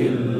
إلا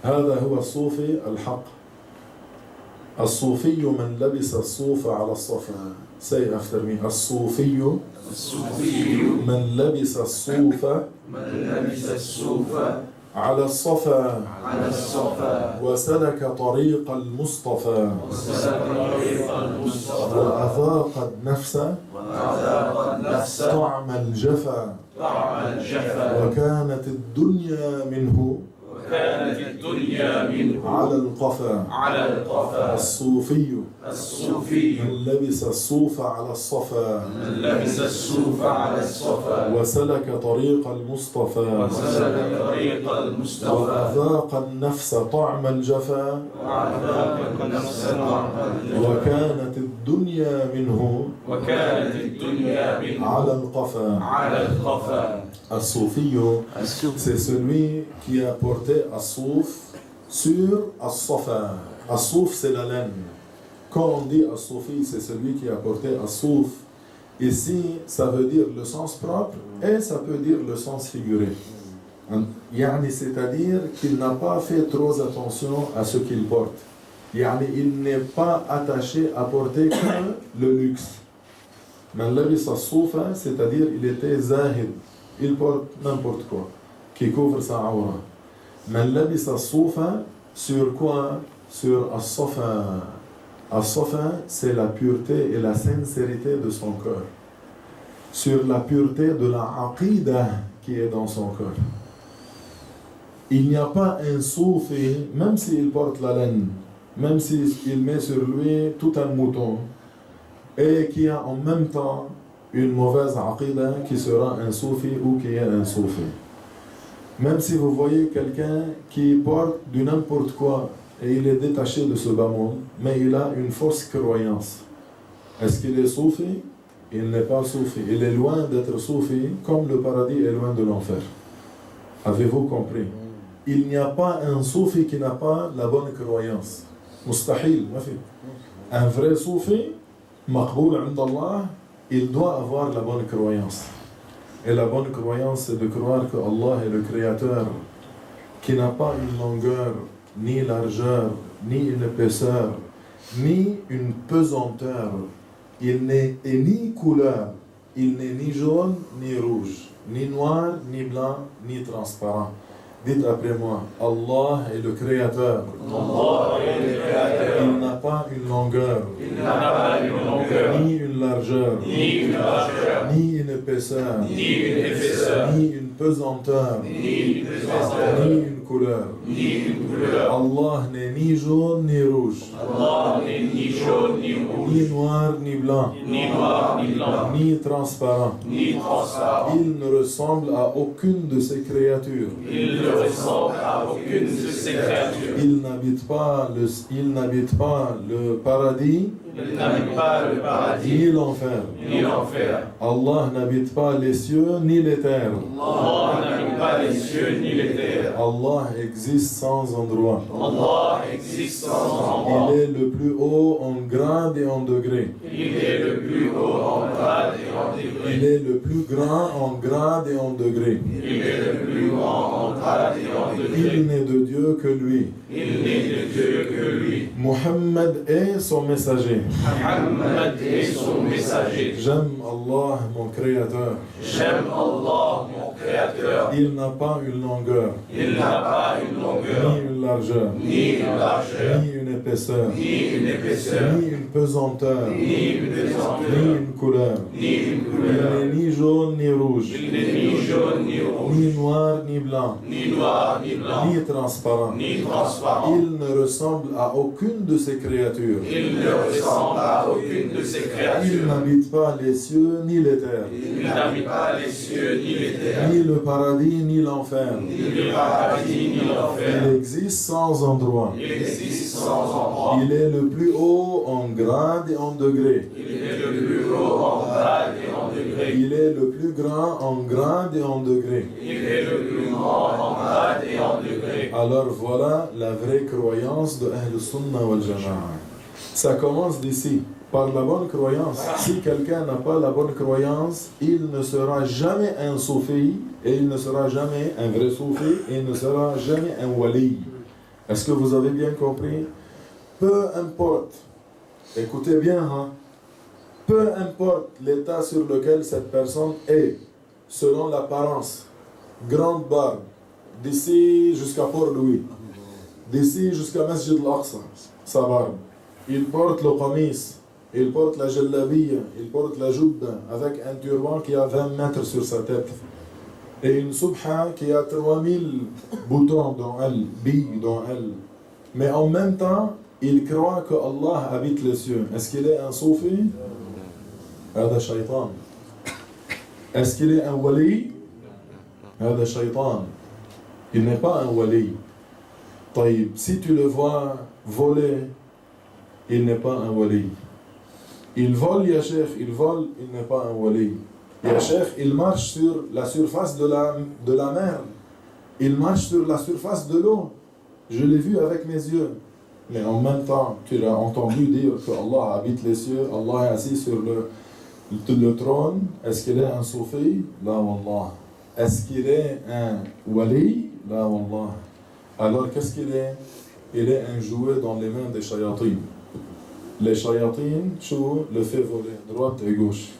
هذا هو الصوفي الحق. الصوفي من لبس الصوف على الصفا. Say after me. الصوفي من لبس الصوف على الصفا وسلك طريق المصطفى وأذاق النفس طعم الجفا وكانت الدنيا منه على القفا. الصوفي من لبس الصوف على الصفا وسلك طريق المصطفى وأذاق النفس طعم الجفا وكانت الدنيا منه على القفا. الصوفي, c'est celui qui a porté as-souf sur as-safa. As-souf, c'est la laine. Quand on dit as-soufi, c'est celui qui a porté as-souf. Ici, ça veut dire le sens propre et ça peut dire le sens figuré. C'est-à-dire qu'il n'a pas fait trop attention à ce qu'il porte. Il n'est pas attaché à porter que le luxe. Man labis as-soufa, c'est-à-dire il était zahid. Il porte n'importe quoi qui couvre sa aura. Man labis as-soufa, sur quoi? Sur as-safa. As-safa, c'est la pureté et la sincérité de son cœur. Sur la pureté de la aqidah qui est dans son cœur. Il n'y a pas un soufi, même s'il porte la laine, même s'il met sur lui tout un mouton, et qui a en même temps une mauvaise aqidah qui sera un soufi ou qui est un soufi. Même si vous voyez quelqu'un qui porte du n'importe quoi et il est détaché de ce bas monde, mais il a une fausse croyance. Est-ce qu'il est soufi? Il n'est pas soufi. Il est loin d'être soufi, comme le paradis est loin de l'enfer. Avez-vous compris? Il n'y a pas un soufi qui n'a pas la bonne croyance. Mustahil, un vrai soufi, maqboul 'inda Allah, il doit avoir la bonne croyance. Et la bonne croyance, c'est de croire que Allah est le Créateur, qui n'a pas une longueur, ni largeur, ni une épaisseur, ni une pesanteur. Il n'est ni couleur, il n'est ni jaune, ni rouge, ni noir, ni blanc, ni transparent. Dites après moi, Allah est le Créateur. Il n'a pas une longueur, ni une largeur, ni une épaisseur, ni une pesanteur, ni une couleur. Allah n'est ni jaune ni rouge, ni noir ni blanc, ni transparent. Il ne ressemble à aucune de ses créatures. Il n'habite pas le paradis, ni l'enfer. Allah n'habite pas les cieux ni les terres. Allah existe sans endroit. Il est le plus haut en grade et en degré. Il est le plus grand en grade et en degré. Il n'est de Dieu que lui. Muhammad est son messager. J'aime Allah, mon Créateur. Il n'a pas une longueur, ni une largeur, ni une épaisseur, ni une pesanteur, ni une couleur. Il n'est ni jaune ni rouge, ni noir ni blanc, ni transparent. Il ne ressemble à aucune de ses créatures. Il n'habite pas les cieux ni les terres. Ni le paradis ni l'enfer. Il existe sans endroit. Il est le plus haut en grade et en degré. Il est le plus grand en grade et en degré. Alors voilà la vraie croyance de Ahl Sunnah wal Jama'a. Ça commence d'ici, par la bonne croyance. Si quelqu'un n'a pas la bonne croyance, il ne sera jamais un soufi, et il ne sera jamais un vrai soufi, et il ne sera jamais un wali. Est-ce que vous avez bien compris? Peu importe, écoutez bien, hein, peu importe l'état sur lequel cette personne est, selon l'apparence, grande barbe, d'ici jusqu'à Port-Louis, d'ici jusqu'à Masjid al-Aqsa, sa barbe. Il porte le qamis, il porte la jallabiya, il porte la jubba, avec un turban qui a 20 mètres sur sa tête. Et une subha qui a 3000 boutons dans elle, billes dans elle. Mais en même temps, il croit que Allah habite les cieux. Est-ce qu'il est un soufi? هذا شيطان. Est-ce qu'il est un wali? هذا شيطان. Il n'est pas un wali. طيب, si tu le vois voler, il n'est pas un wali. Il vole, ya cheikh, il vole, il n'est pas un wali. Ya cheikh, il marche sur la surface de la mer. Il marche sur la surface de l'eau. Je l'ai vu avec mes yeux. Mais en même temps, tu as entendu dire que Allah habite les cieux, Allah est assis sur le trône. Est-ce qu'il est un soufi? La wallah. Est-ce qu'il est un wali? La wallah. Alors qu'est-ce qu'il est? Il est un jouet dans les mains des shayatines. Les shayatines, le fait voler, droite et gauche.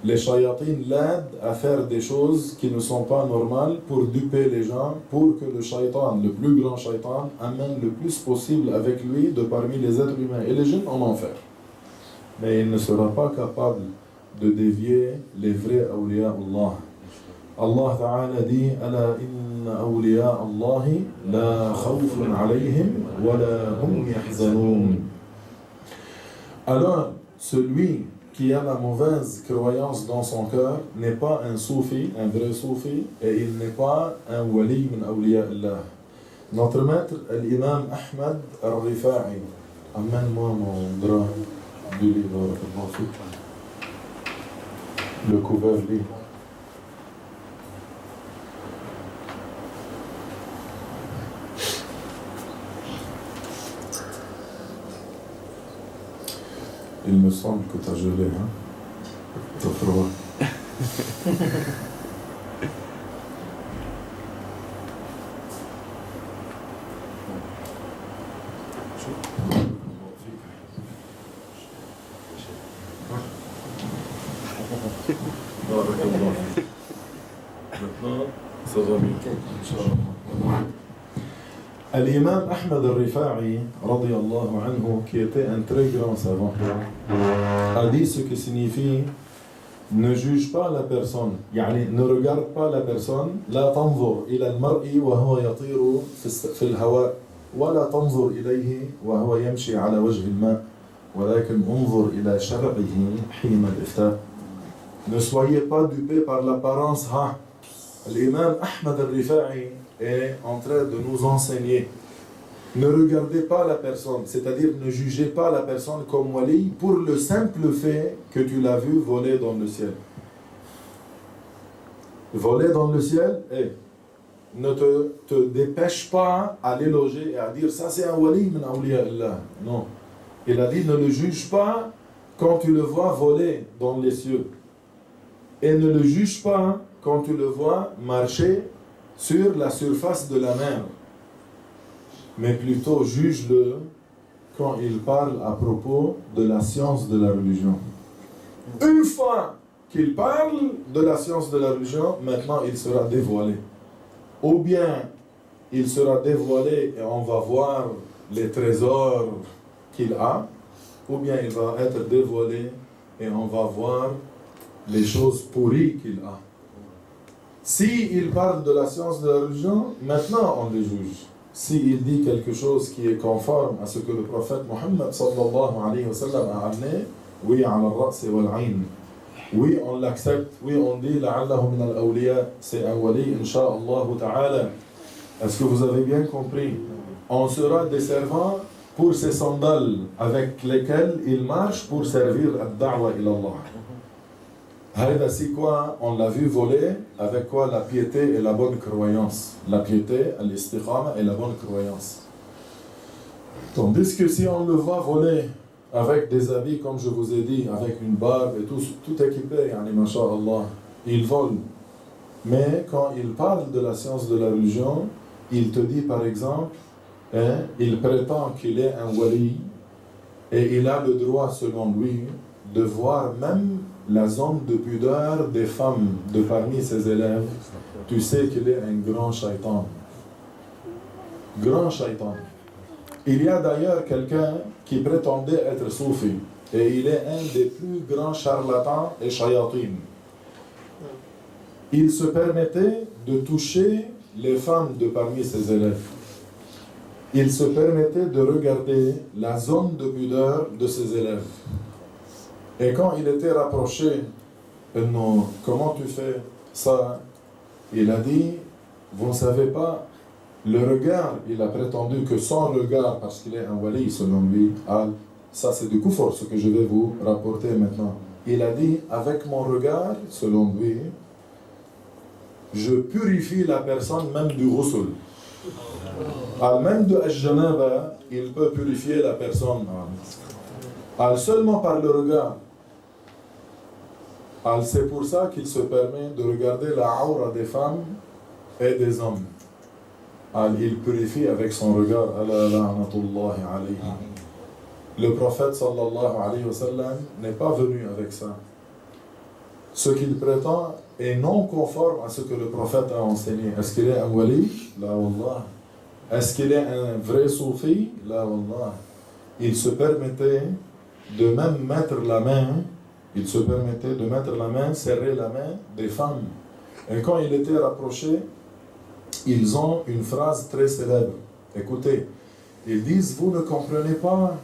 Les shayatines l'aident à faire des choses qui ne sont pas normales pour duper les gens, pour que le shaytan, le plus grand shaytan, amène le plus possible avec lui de parmi les êtres humains et les jeunes en enfer. Mais il ne sera pas capable de dévier les vrais awliya Allah. Allah Ta'ala dit Ala inna awliya Allahi la khawfun alayhim wa la hum yahzanoun. Alors, celui qui a la mauvaise croyance dans son cœur n'est pas un soufi, un vrai soufi, et il n'est pas un wali min awliya Allah. Notre maître, l'imam Ahmad al-Rifa'i, amène-moi mon drap du livre, le couvert libre. Il me semble que tu as gelé, hein? T'as froid. Maintenant, ça va mieux. L'imam Ahmad al-Rifa'i, radiyallahu anhu, qui était un très grand savant, a dit ce qui signifie ne juge pas la personne, يعني ne regarde pas la personne, لا تنظر إلى المرء وهو يطير في الهواء ولا تنظر إليه وهو يمشي على وجه الماء ولكن انظر إلى شرعه حين الإفتاء. Ne soyez pas dupés par l'apparence. L'imam Ahmad al-Rifa'i est en train de nous enseigner. Ne regardez pas la personne, c'est-à-dire ne jugez pas la personne comme wali pour le simple fait que tu l'as vu voler dans le ciel. Voler dans le ciel, ne te dépêche pas à l'éloger et à dire ça c'est un wali min awliya Allah. Non. Il a dit ne le juge pas quand tu le vois voler dans les cieux. Et ne le juge pas quand tu le vois marcher sur la surface de la mer. Mais plutôt juge-le quand il parle à propos de la science de la religion. Une fois qu'il parle de la science de la religion, maintenant il sera dévoilé. Ou bien il sera dévoilé et on va voir les trésors qu'il a, ou bien il va être dévoilé et on va voir les choses pourries qu'il a. S'il parle de la science de la religion, maintenant on le juge. S'il dit quelque chose qui est conforme à ce que le prophète Mohammed sallallahu alayhi wa sallam a amené, oui, ala al-ra's wal 'ayn. Oui, on l'accepte. Oui, on dit la'allahu min al-awliya, c'est un wali, insha'Allah ta'ala. Est-ce que vous avez bien compris? On sera des servants pour ces sandales avec lesquelles il marche pour servir ad-da'wa ila Allah. Haïda, c'est quoi? On l'a vu voler avec quoi? La piété et la bonne croyance. La piété, l'istiqama et la bonne croyance. Tandis que si on le voit voler avec des habits, comme je vous ai dit, avec une barbe et tout équipé, yani, masha'Allah, il vole. Mais quand il parle de la science de la religion, il te dit par exemple, hein, il prétend qu'il est un wali et il a le droit, selon lui, de voir même la zone de pudeur des femmes de parmi ses élèves. Tu sais qu'il est un grand shaitan. Grand shaitan. Il y a d'ailleurs quelqu'un qui prétendait être soufi et il est un des plus grands charlatans et shayatin. Il se permettait de toucher les femmes de parmi ses élèves. Il se permettait de regarder la zone de pudeur de ses élèves. Et quand il était rapproché, non, comment tu fais ça? Il a dit, vous ne savez pas, le regard, il a prétendu que son regard, parce qu'il est un wali selon lui, ça c'est du kufr, ce que je vais vous rapporter maintenant. Il a dit, avec mon regard, selon lui, je purifie la personne même du ghusl. Même de al-janaba, il peut purifier la personne. Seulement par le regard. C'est pour ça qu'il se permet de regarder la aura des femmes et des hommes. Il purifie avec son regard. Le prophète sallallahu alayhi wa sallam n'est pas venu avec ça. Ce qu'il prétend est non conforme à ce que le prophète a enseigné. Est-ce qu'il est un wali? La wallah. Est-ce qu'il est un vrai soufi? La wallah. Il se permettait de même mettre la main, serrer la main des femmes. Et quand il était rapproché, ils ont une phrase très célèbre. Écoutez, ils disent, vous ne comprenez pas,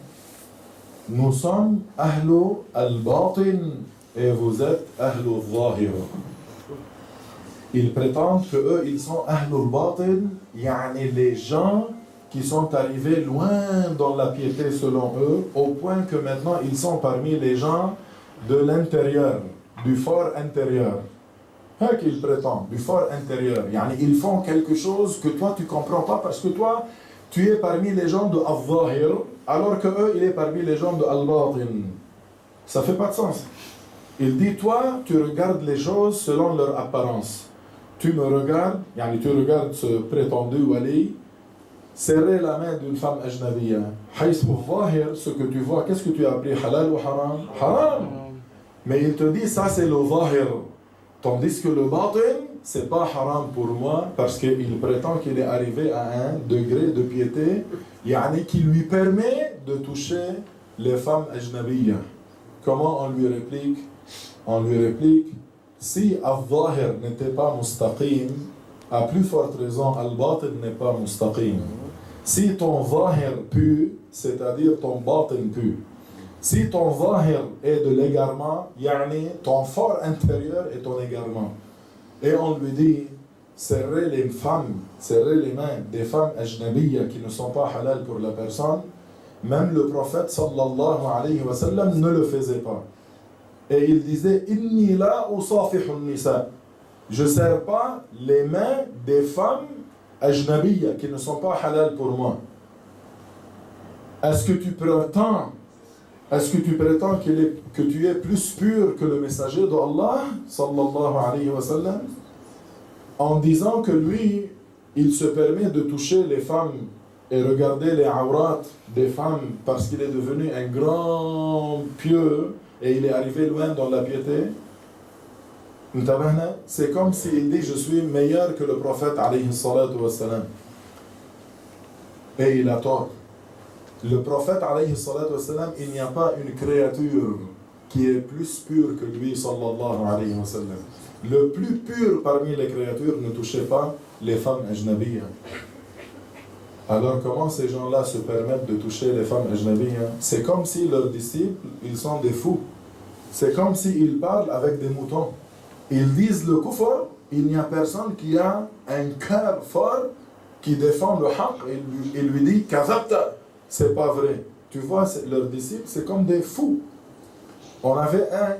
nous sommes ahlu al-batin et vous êtes ahlu al-zahir. Ils prétendent que eux, ils sont ahlu al-batin, yani les gens qui sont arrivés loin dans la piété selon eux, au point que maintenant ils sont parmi les gens de l'intérieur, du fort intérieur. C'est qu'ils prétendent, du fort intérieur. Yani ils font quelque chose que toi tu ne comprends pas parce que toi, tu es parmi les gens de al-zahir, alors que eux, il est parmi les gens de al-batin. Ça ne fait pas de sens. Il dit, toi, tu regardes les choses selon leur apparence. Tu me regardes, yani tu regardes ce prétendu wali, serrer la main d'une femme ajnabiyya. Ce que tu vois, qu'est-ce que tu as appris, halal ou haram? Haram. Mais il te dit, ça c'est le zahir. Tandis que le batin, c'est pas haram pour moi, parce qu'il prétend qu'il est arrivé à un degré de piété, yani qui lui permet de toucher les femmes ajnabiyya. Comment on lui réplique? On lui réplique, si al-zahir n'était pas mustaqim, à plus forte raison, al-batin n'est pas mustaqim. Si ton zahir pue, c'est-à-dire ton batin pue. Si ton zahir est de l'égarement, yani ton fort intérieur est ton égarement. Et on lui dit, serrer les mains des femmes ajnabiyya qui ne sont pas halal pour la personne, même le prophète sallallahu alayhi wa sallam ne le faisait pas. Et il disait, inni la usafihun nisa. Je ne serre pas les mains des femmes ajnabiyya qui ne sont pas halal pour moi. Est-ce que tu prétends que tu es plus pur que le messager d'Allah sallallahu alayhi wa sallam, en disant que lui, il se permet de toucher les femmes et regarder les awrats des femmes parce qu'il est devenu un grand pieux et il est arrivé loin dans la piété? C'est comme s'il dit, je suis meilleur que le prophète alayhi salatu wa salam. Et il a tort. Le prophète alayhi salatu wa salam, il n'y a pas une créature qui est plus pure que lui sallallahu alayhi wa sallam. Le plus pur parmi les créatures ne touchait pas les femmes ajnabiyya. Alors comment ces gens-là se permettent de toucher les femmes ajnabiyya? C'est comme si leurs disciples, ils sont des fous. C'est comme s'ils parlent avec des moutons. Ils disent le kufr, il n'y a personne qui a un cœur fort qui défend le haqq et il lui dit kazabta, c'est pas vrai. Tu vois, leurs disciples, c'est comme des fous. On avait un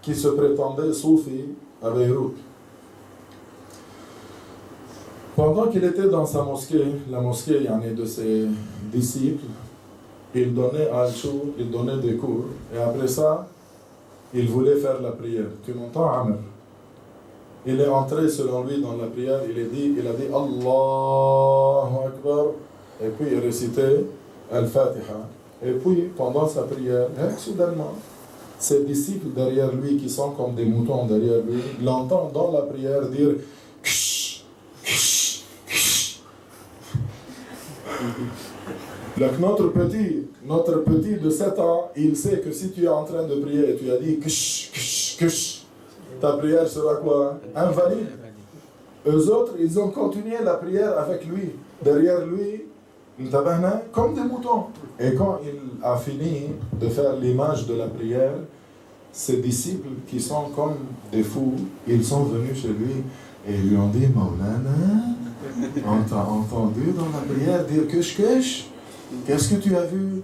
qui se prétendait soufi à Beyrouth. Pendant qu'il était dans sa mosquée, la mosquée de ses disciples, il donnait al-shur, il donnait des cours, et après ça, il voulait faire la prière. Tu m'entends, Amr? Il est entré selon lui dans la prière, il a dit Allahu Akbar, et puis il récitait Al-Fatiha. Et puis, pendant sa prière, soudainement, ses disciples derrière lui, qui sont comme des moutons derrière lui, l'entendent dans la prière dire Ksh, ksh, ksh. Donc notre petit de 7 ans, il sait que si tu es en train de prier et tu as dit Ksh, ksh, ksh, ta prière sera quoi? Invalide. Eux autres, ils ont continué la prière avec lui. Derrière lui, comme des moutons. Et quand il a fini de faire l'image de la prière, ses disciples, qui sont comme des fous, ils sont venus chez lui et lui ont dit Maulana, on t'a entendu dans la prière dire Kush Kush, qu'est-ce que tu as vu?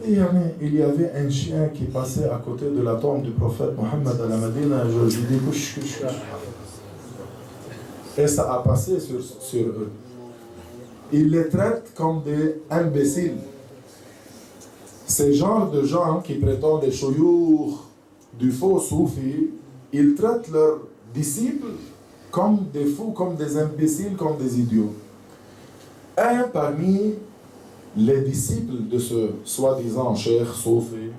Il y avait un chien qui passait à côté de la tombe du prophète Mohammed à la Médina. Je lui dis Kush Kush Kush. Et ça a passé sur eux. Ils les traitent comme des imbéciles. Ces genres de gens qui prétendent des chouyours du faux soufi, ils traitent leurs disciples comme des fous, comme des imbéciles, comme des idiots. Un parmi les disciples de ce soi-disant cheikh soufi,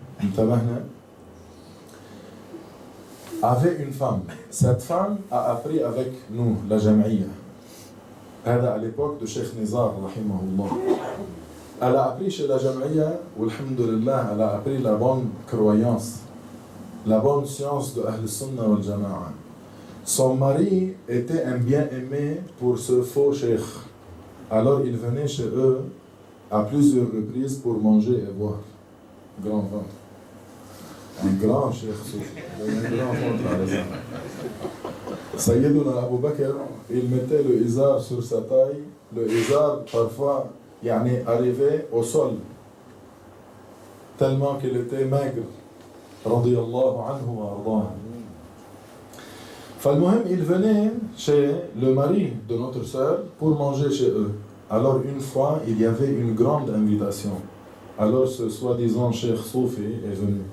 avait une femme. Cette femme a appris avec nous, la Jam'iyya. À l'époque de Cheikh Nizar, rahimahullah. Elle a appris chez la Jam'iyya, alhamdulillah, elle a appris la bonne croyance, la bonne science de Ahl Sunnah wal Jama'a. Son mari était un bien-aimé pour ce faux cheikh. Alors il venait chez eux à plusieurs reprises pour manger et boire. Grand ventre. Un grand cheikh soufi. Un grand ventre à raison. Sayyiduna Abu Bakr, il mettait le izar sur sa taille. Le izar, parfois, arrivait au sol. Tellement qu'il était maigre. Radiyallahu anhu wa arda'ah. Falmuhim, il venait chez le mari de notre sœur pour manger chez eux. Alors une fois, il y avait une grande invitation. Alors ce soi-disant cheikh soufi est venu.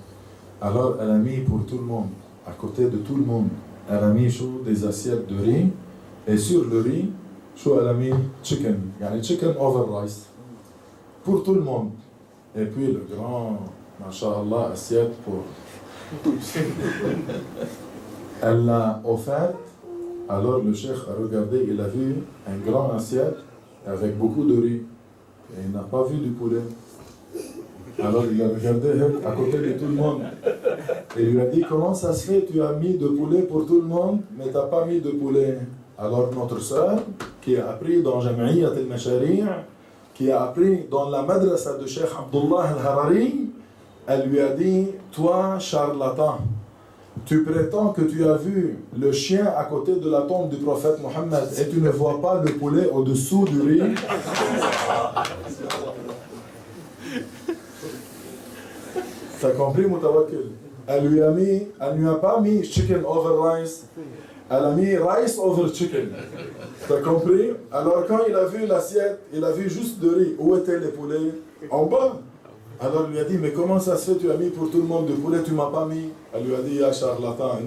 Alors elle a mis pour tout le monde, à côté de tout le monde, elle a mis des assiettes de riz, et sur le riz, elle a mis chicken, chicken over rice, pour tout le monde. Et puis le grand, masha'Allah, assiette pour... Elle l'a offert, alors le cheikh a regardé, il a vu un grand assiette avec beaucoup de riz, et il n'a pas vu du poulet. Alors il a regardé à côté de tout le monde et il lui a dit comment ça se fait, tu as mis de poulet pour tout le monde mais tu n'as pas mis de poulet. Alors notre sœur qui a appris dans Jami'iyat al-Mashari', qui a appris dans la madrasa de Cheikh Abdullah al-Harari, elle lui a dit toi charlatan, tu prétends que tu as vu le chien à côté de la tombe du prophète Mohammed et tu ne vois pas le poulet au-dessous du riz. T'as compris, Moutawakkil? Elle lui a pas mis chicken over rice, elle a mis rice over chicken. T'as compris? Alors quand il a vu l'assiette, il a vu juste de riz. Où étaient les poulets? En bas. Alors il lui a dit, mais comment ça se fait, tu as mis pour tout le monde du poulet, tu m'as pas mis? Elle lui a dit, ya charlatan,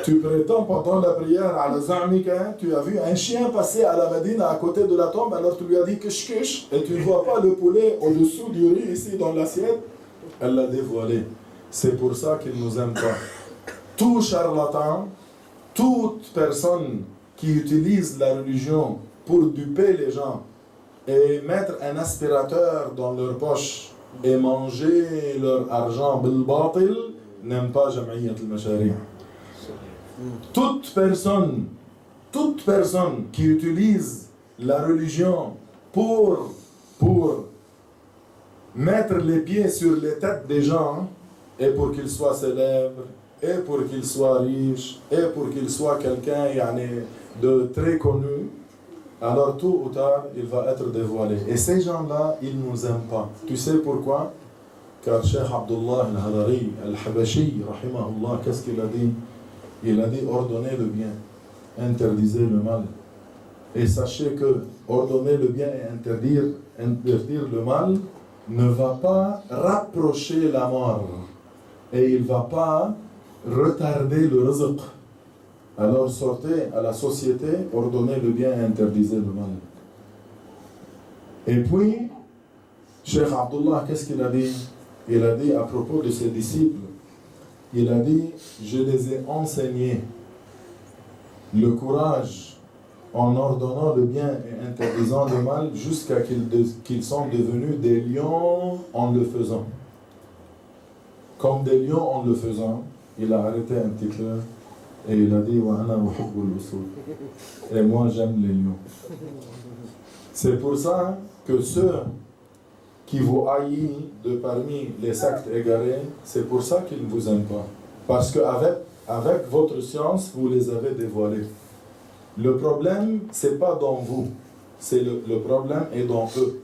tu prétends pendant la prière à la Za'mika, tu as vu un chien passer à la Médina à côté de la tombe, alors tu lui as dit kish kish, et tu ne vois pas le poulet au-dessous du riz ici dans l'assiette? Elle l'a dévoilé. C'est pour ça qu'il ne nous aime pas. Tout charlatan, toute personne qui utilise la religion pour duper les gens et mettre un aspirateur dans leur poche et manger leur argent bil batil n'aime pas Jami'iyat al-Mashari'. Toute personne qui utilise la religion pour mettre les pieds sur les têtes des gens et pour qu'ils soient célèbres et pour qu'ils soient riches et pour qu'ils soient quelqu'un de très connu, alors tôt ou tard il va être dévoilé. Et ces gens-là, ils ne nous aiment pas. Tu sais pourquoi? Car Cheikh Abdullah al-Harari al-Habashi, rahimahullah, qu'est-ce qu'il a dit? Il a dit ordonnez le bien, interdisez le mal. Et sachez que ordonner le bien et interdire le mal ne va pas rapprocher la mort et il ne va pas retarder le rizq. Alors sortez à la société, ordonnez le bien et interdisez le mal. Et puis, Cheikh Abdullah, qu'est-ce qu'il a dit? Il a dit à propos de ses disciples, il a dit, je les ai enseignés le courage en ordonnant le bien et interdisant le mal jusqu'à qu'ils sont devenus des lions en le faisant. Comme des lions en le faisant, il a arrêté un petit peu et il a dit et moi j'aime les lions. C'est pour ça que ceux qui vous haïssent de parmi les sectes égarés, c'est pour ça qu'ils ne vous aiment pas. Parce qu'avec votre science, vous les avez dévoilés. Le problème, ce n'est pas dans vous, c'est le problème est dans eux.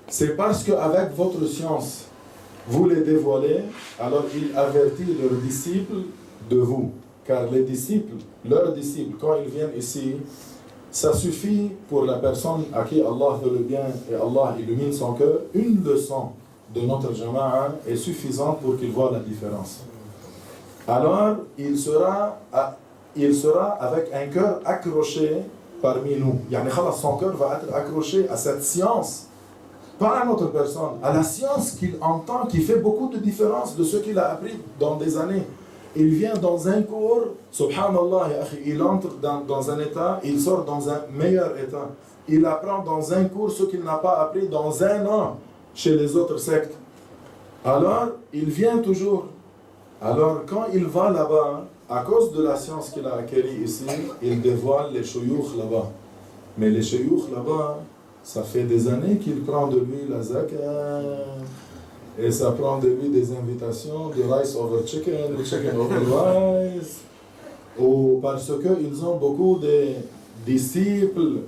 C'est parce qu'avec votre science, vous les dévoilez, alors il avertit leurs disciples de vous. Car les disciples, leurs disciples, quand ils viennent ici, ça suffit pour la personne à qui Allah veut le bien et Allah illumine son cœur, une leçon de notre jama'a est suffisante pour qu'il voit la différence. Alors, il sera avec un cœur accroché parmi nous. Son cœur va être accroché à cette science, pas à notre personne, à la science qu'il entend, qui fait beaucoup de différence de ce qu'il a appris dans des années. Il vient dans un cours, subhanallah, il entre dans un état, il sort dans un meilleur état. Il apprend dans un cours ce qu'il n'a pas appris dans un an chez les autres sectes. Alors, il vient toujours. Alors, quand il va là-bas, à cause de la science qu'il a acquérie ici, il dévoile les shuyukh là-bas. Mais les shuyukh là-bas, ça fait des années qu'il prend de lui la zakat. Et ça prend de lui des invitations de rice over chicken, chicken over rice. Ou parce qu'ils ont beaucoup de disciples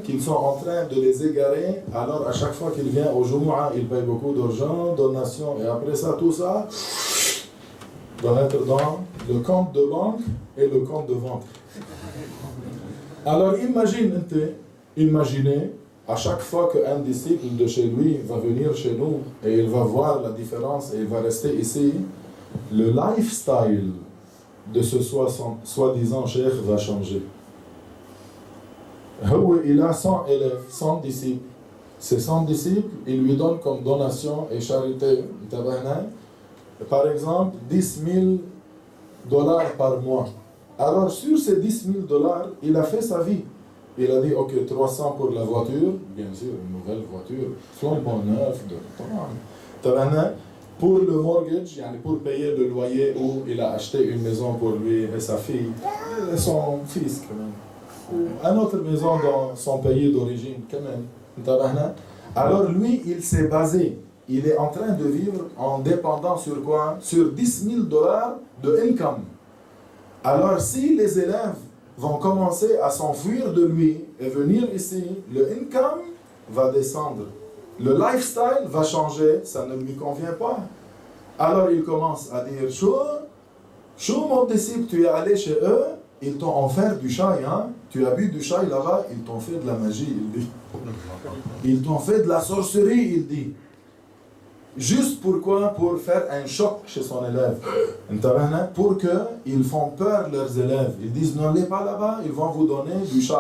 qui sont en train de les égarer. Alors à chaque fois qu'il vient au Jumu'ah, il paye beaucoup d'argent, donations. Et après ça, tout ça va être dans le compte de banque et le compte de vente. Alors imaginez, à chaque fois qu'un disciple de chez lui va venir chez nous et il va voir la différence et il va rester ici, le lifestyle de ce soi-disant cheikh va changer. Il a 100 élèves, 100 disciples. Ces 100 disciples, il lui donne comme donation et charité, par exemple, $10,000 par mois. Alors sur ces $10,000, il a fait sa vie. Il a dit, ok, 300 pour la voiture, bien sûr, une nouvelle voiture, flambant neuf, pour le mortgage, pour payer le loyer où il a acheté une maison pour lui et sa fille, et son fils quand même. Une autre maison dans son pays d'origine quand même. Alors lui, il s'est basé, il est en train de vivre en dépendant sur quoi? Sur $10,000 de income. Alors si les élèves vont commencer à s'enfuir de lui et venir ici, le income va descendre. Le lifestyle va changer, ça ne lui convient pas. Alors il commence à dire, Chou mon disciple, tu es allé chez eux, ils t'ont offert du chai, hein? Tu as bu du chai là-bas, ils t'ont fait de la magie, il dit. Ils t'ont fait de la sorcellerie, il dit. Juste pourquoi? Pour faire un choc chez son élève. Pour qu'ils font peur leurs élèves. Ils disent, n'allez pas là-bas, ils vont vous donner du chai.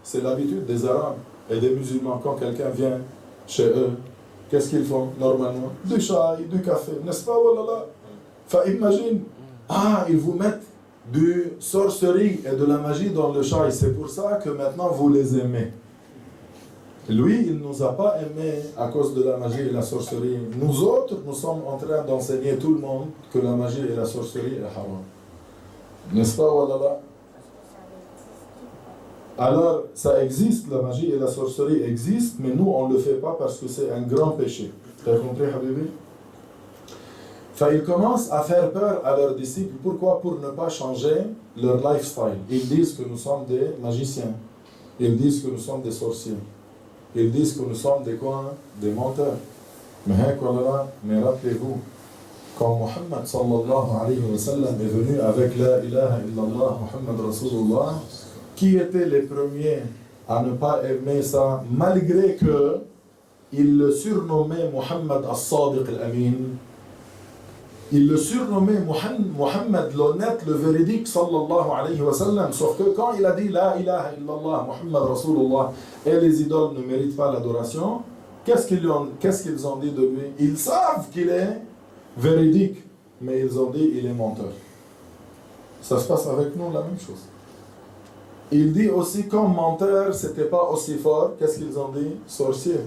C'est l'habitude des Arabes et des musulmans. Quand quelqu'un vient chez eux, qu'est-ce qu'ils font normalement? Du chai, du café, n'est-ce pas? Wallah. Imagine, ils vous mettent du sorcellerie et de la magie dans le chai. C'est pour ça que maintenant vous les aimez. Lui, il ne nous a pas aimés à cause de la magie et la sorcellerie. Nous autres, nous sommes en train d'enseigner tout le monde que la magie et la sorcellerie est haram. N'est-ce pas, wallah? Alors, ça existe, la magie et la sorcellerie existent, mais nous, on ne le fait pas parce que c'est un grand péché. Tu as compris, Habibi? Ils commencent à faire peur à leurs disciples. Pourquoi? Pour ne pas changer leur lifestyle. Ils disent que nous sommes des magiciens. Ils disent que nous sommes des sorciers. Ils disent que nous sommes des quoi? Des menteurs. Mais rappelez-vous, quand Muhammad sallallahu alayhi wa sallam est venu avec la ilaha illallah Muhammad Rasulullah, qui étaient les premiers à ne pas aimer ça, malgré que il le surnommait Muhammad as-Sadiq al-Amin? Il le surnommait Muhammad l'honnête, le véridique, sallallahu alayhi wa sallam. Sauf que quand il a dit La ilaha illallah, Muhammad Rasulullah, et les idoles ne méritent pas l'adoration, qu'est-ce qu'ils ont dit de lui? Ils savent qu'il est véridique, mais ils ont dit il est menteur. Ça se passe avec nous la même chose. Il dit aussi comme menteur, c'était pas aussi fort, qu'est-ce qu'ils ont dit? Sorcier.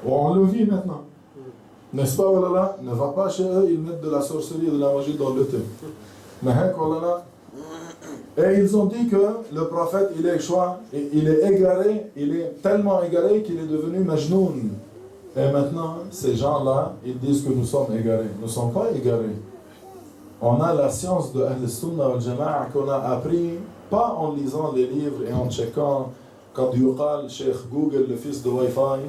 On le vit maintenant. N'est-ce pas, voilà, ne va pas chez eux, ils mettent de la sorcellerie et de la magie dans le thé. Mais voilà. Et ils ont dit que le prophète, il est choix, il est égaré, il est tellement égaré qu'il est devenu majnoun. Et maintenant, ces gens-là, ils disent que nous sommes égarés. Nous ne sommes pas égarés. On a la science de Ahl-Sunnah wal-Jama'a qu'on a appris, pas en lisant les livres et en checkant, quand yuqal, Cheikh Google, le fils de Wi-Fi.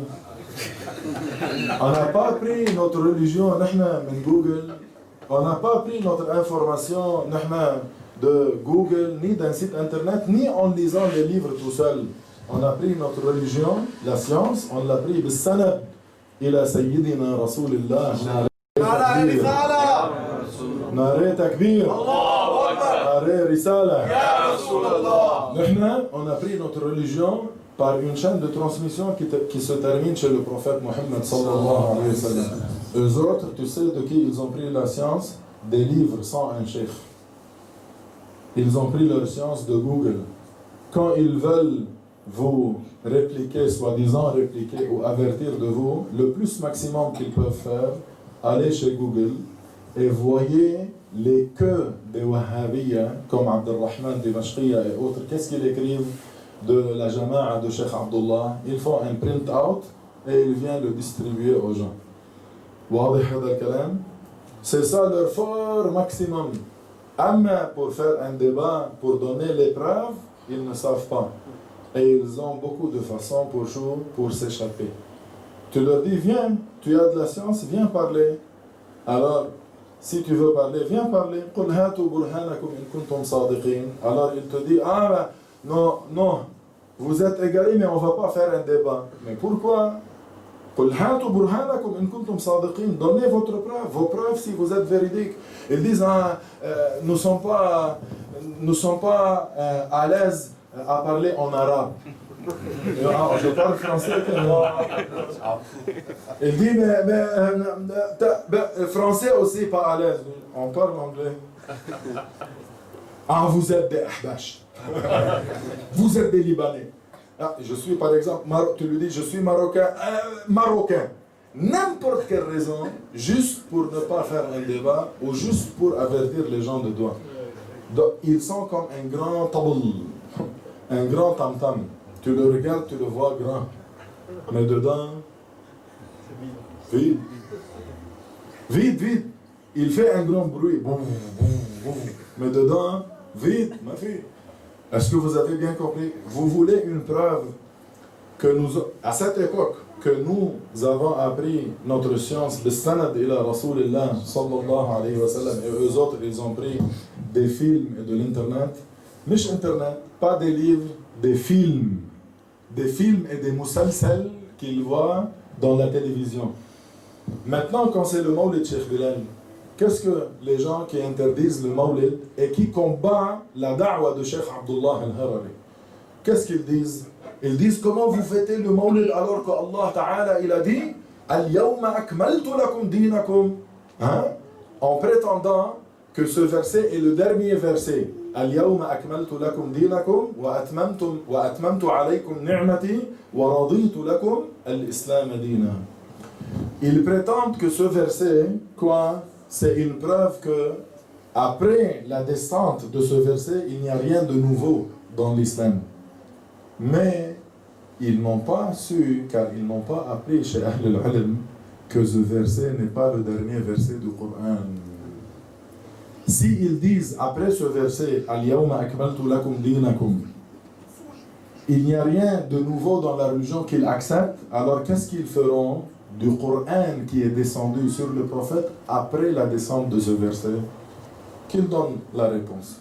On n'a pas appris notre religion Google. On n'a pas appris notre information de Google, ni d'un site internet, ni en lisant les livres tout seul. On a pris notre religion, la science, on l'a pris بالسند إلى سيدنا رسول الله. ناري تكبير. ناري رسالة. On a pris notre religion par une chaîne de transmission qui se termine chez le prophète Mohammed sallallahu alayhi wa sallam. Eux autres, tu sais de qui ils ont pris la science? Des livres sans un cheikh. Ils ont pris leur science de Google. Quand ils veulent vous répliquer, soi-disant répliquer ou avertir de vous, le plus maximum qu'ils peuvent faire, allez chez Google et voyez les queues des Wahhabiyya, comme Abdelrahman Dimashqiya et autres, qu'est-ce qu'ils écrivent de la Jama'a de Cheikh Abdullah? Ils font un print-out et ils viennent le distribuer aux gens. C'est ça leur fort maximum. Amma pour faire un débat, pour donner les preuves, ils ne savent pas. Et ils ont beaucoup de façons pour s'échapper. Tu leur dis, viens, tu as de la science, viens parler. Alors, si tu veux parler, viens parler. Alors il te dit, non, vous êtes égarés, mais on ne va pas faire un débat. Mais pourquoi? Donnez votre preuve, vos preuves si vous êtes véridiques. Ils disent, nous ne sommes pas à l'aise à parler en arabe. Je parle français. Il dit, mais français aussi pas à l'aise. On parle anglais. Vous êtes des Ahbash. Vous êtes des Libanais. Je suis par exemple, tu lui dis, je suis marocain. Marocain. N'importe quelle raison, juste pour ne pas faire un débat ou juste pour avertir les gens de doigt. Donc, ils sont comme un grand taboul, un grand tam-tam. Tu le regardes, tu le vois grand. Mais dedans, vide. Vide. Il fait un grand bruit. Mais dedans, vide, ma fille. Est-ce que vous avez bien compris? Vous voulez une preuve que à cette époque, que nous avons appris notre science, le sanad ila Rasulillah sallallahu alayhi wa sallam, et eux autres, ils ont pris des films et de l'internet. Nicht internet, pas des livres, des films. Des films et des musalsal qu'ils voient dans la télévision. Maintenant, quand c'est le Mawlid Cheikh Bilal, qu'est-ce que les gens qui interdisent le Mawlid et qui combattent la da'wa de Cheikh Abdullah al-Harari, qu'est-ce qu'ils disent? Ils disent comment vous fêtez le Mawlid alors que Allah Ta'ala il a dit Al-yawma akmaltu lakum dinakum, en prétendant que ce verset est le dernier verset. Al-yawma akmaltu lakum dinakum wa atmamtu alaykum ni'mati wa raditu lakum al-islam dina. Ils prétendent que ce verset, c'est une preuve que après la descente de ce verset, il n'y a rien de nouveau dans l'islam. Mais ils n'ont pas su, car ils n'ont pas appris chez Ahl al-Ilm, que ce verset n'est pas le dernier verset du Coran. S'ils disent après ce verset, Al-yawma akmaltu lakum dinakum, il n'y a rien de nouveau dans la religion qu'ils acceptent, alors qu'est-ce qu'ils feront du Coran qui est descendu sur le prophète après la descente de ce verset? Qu'ils donnent la réponse.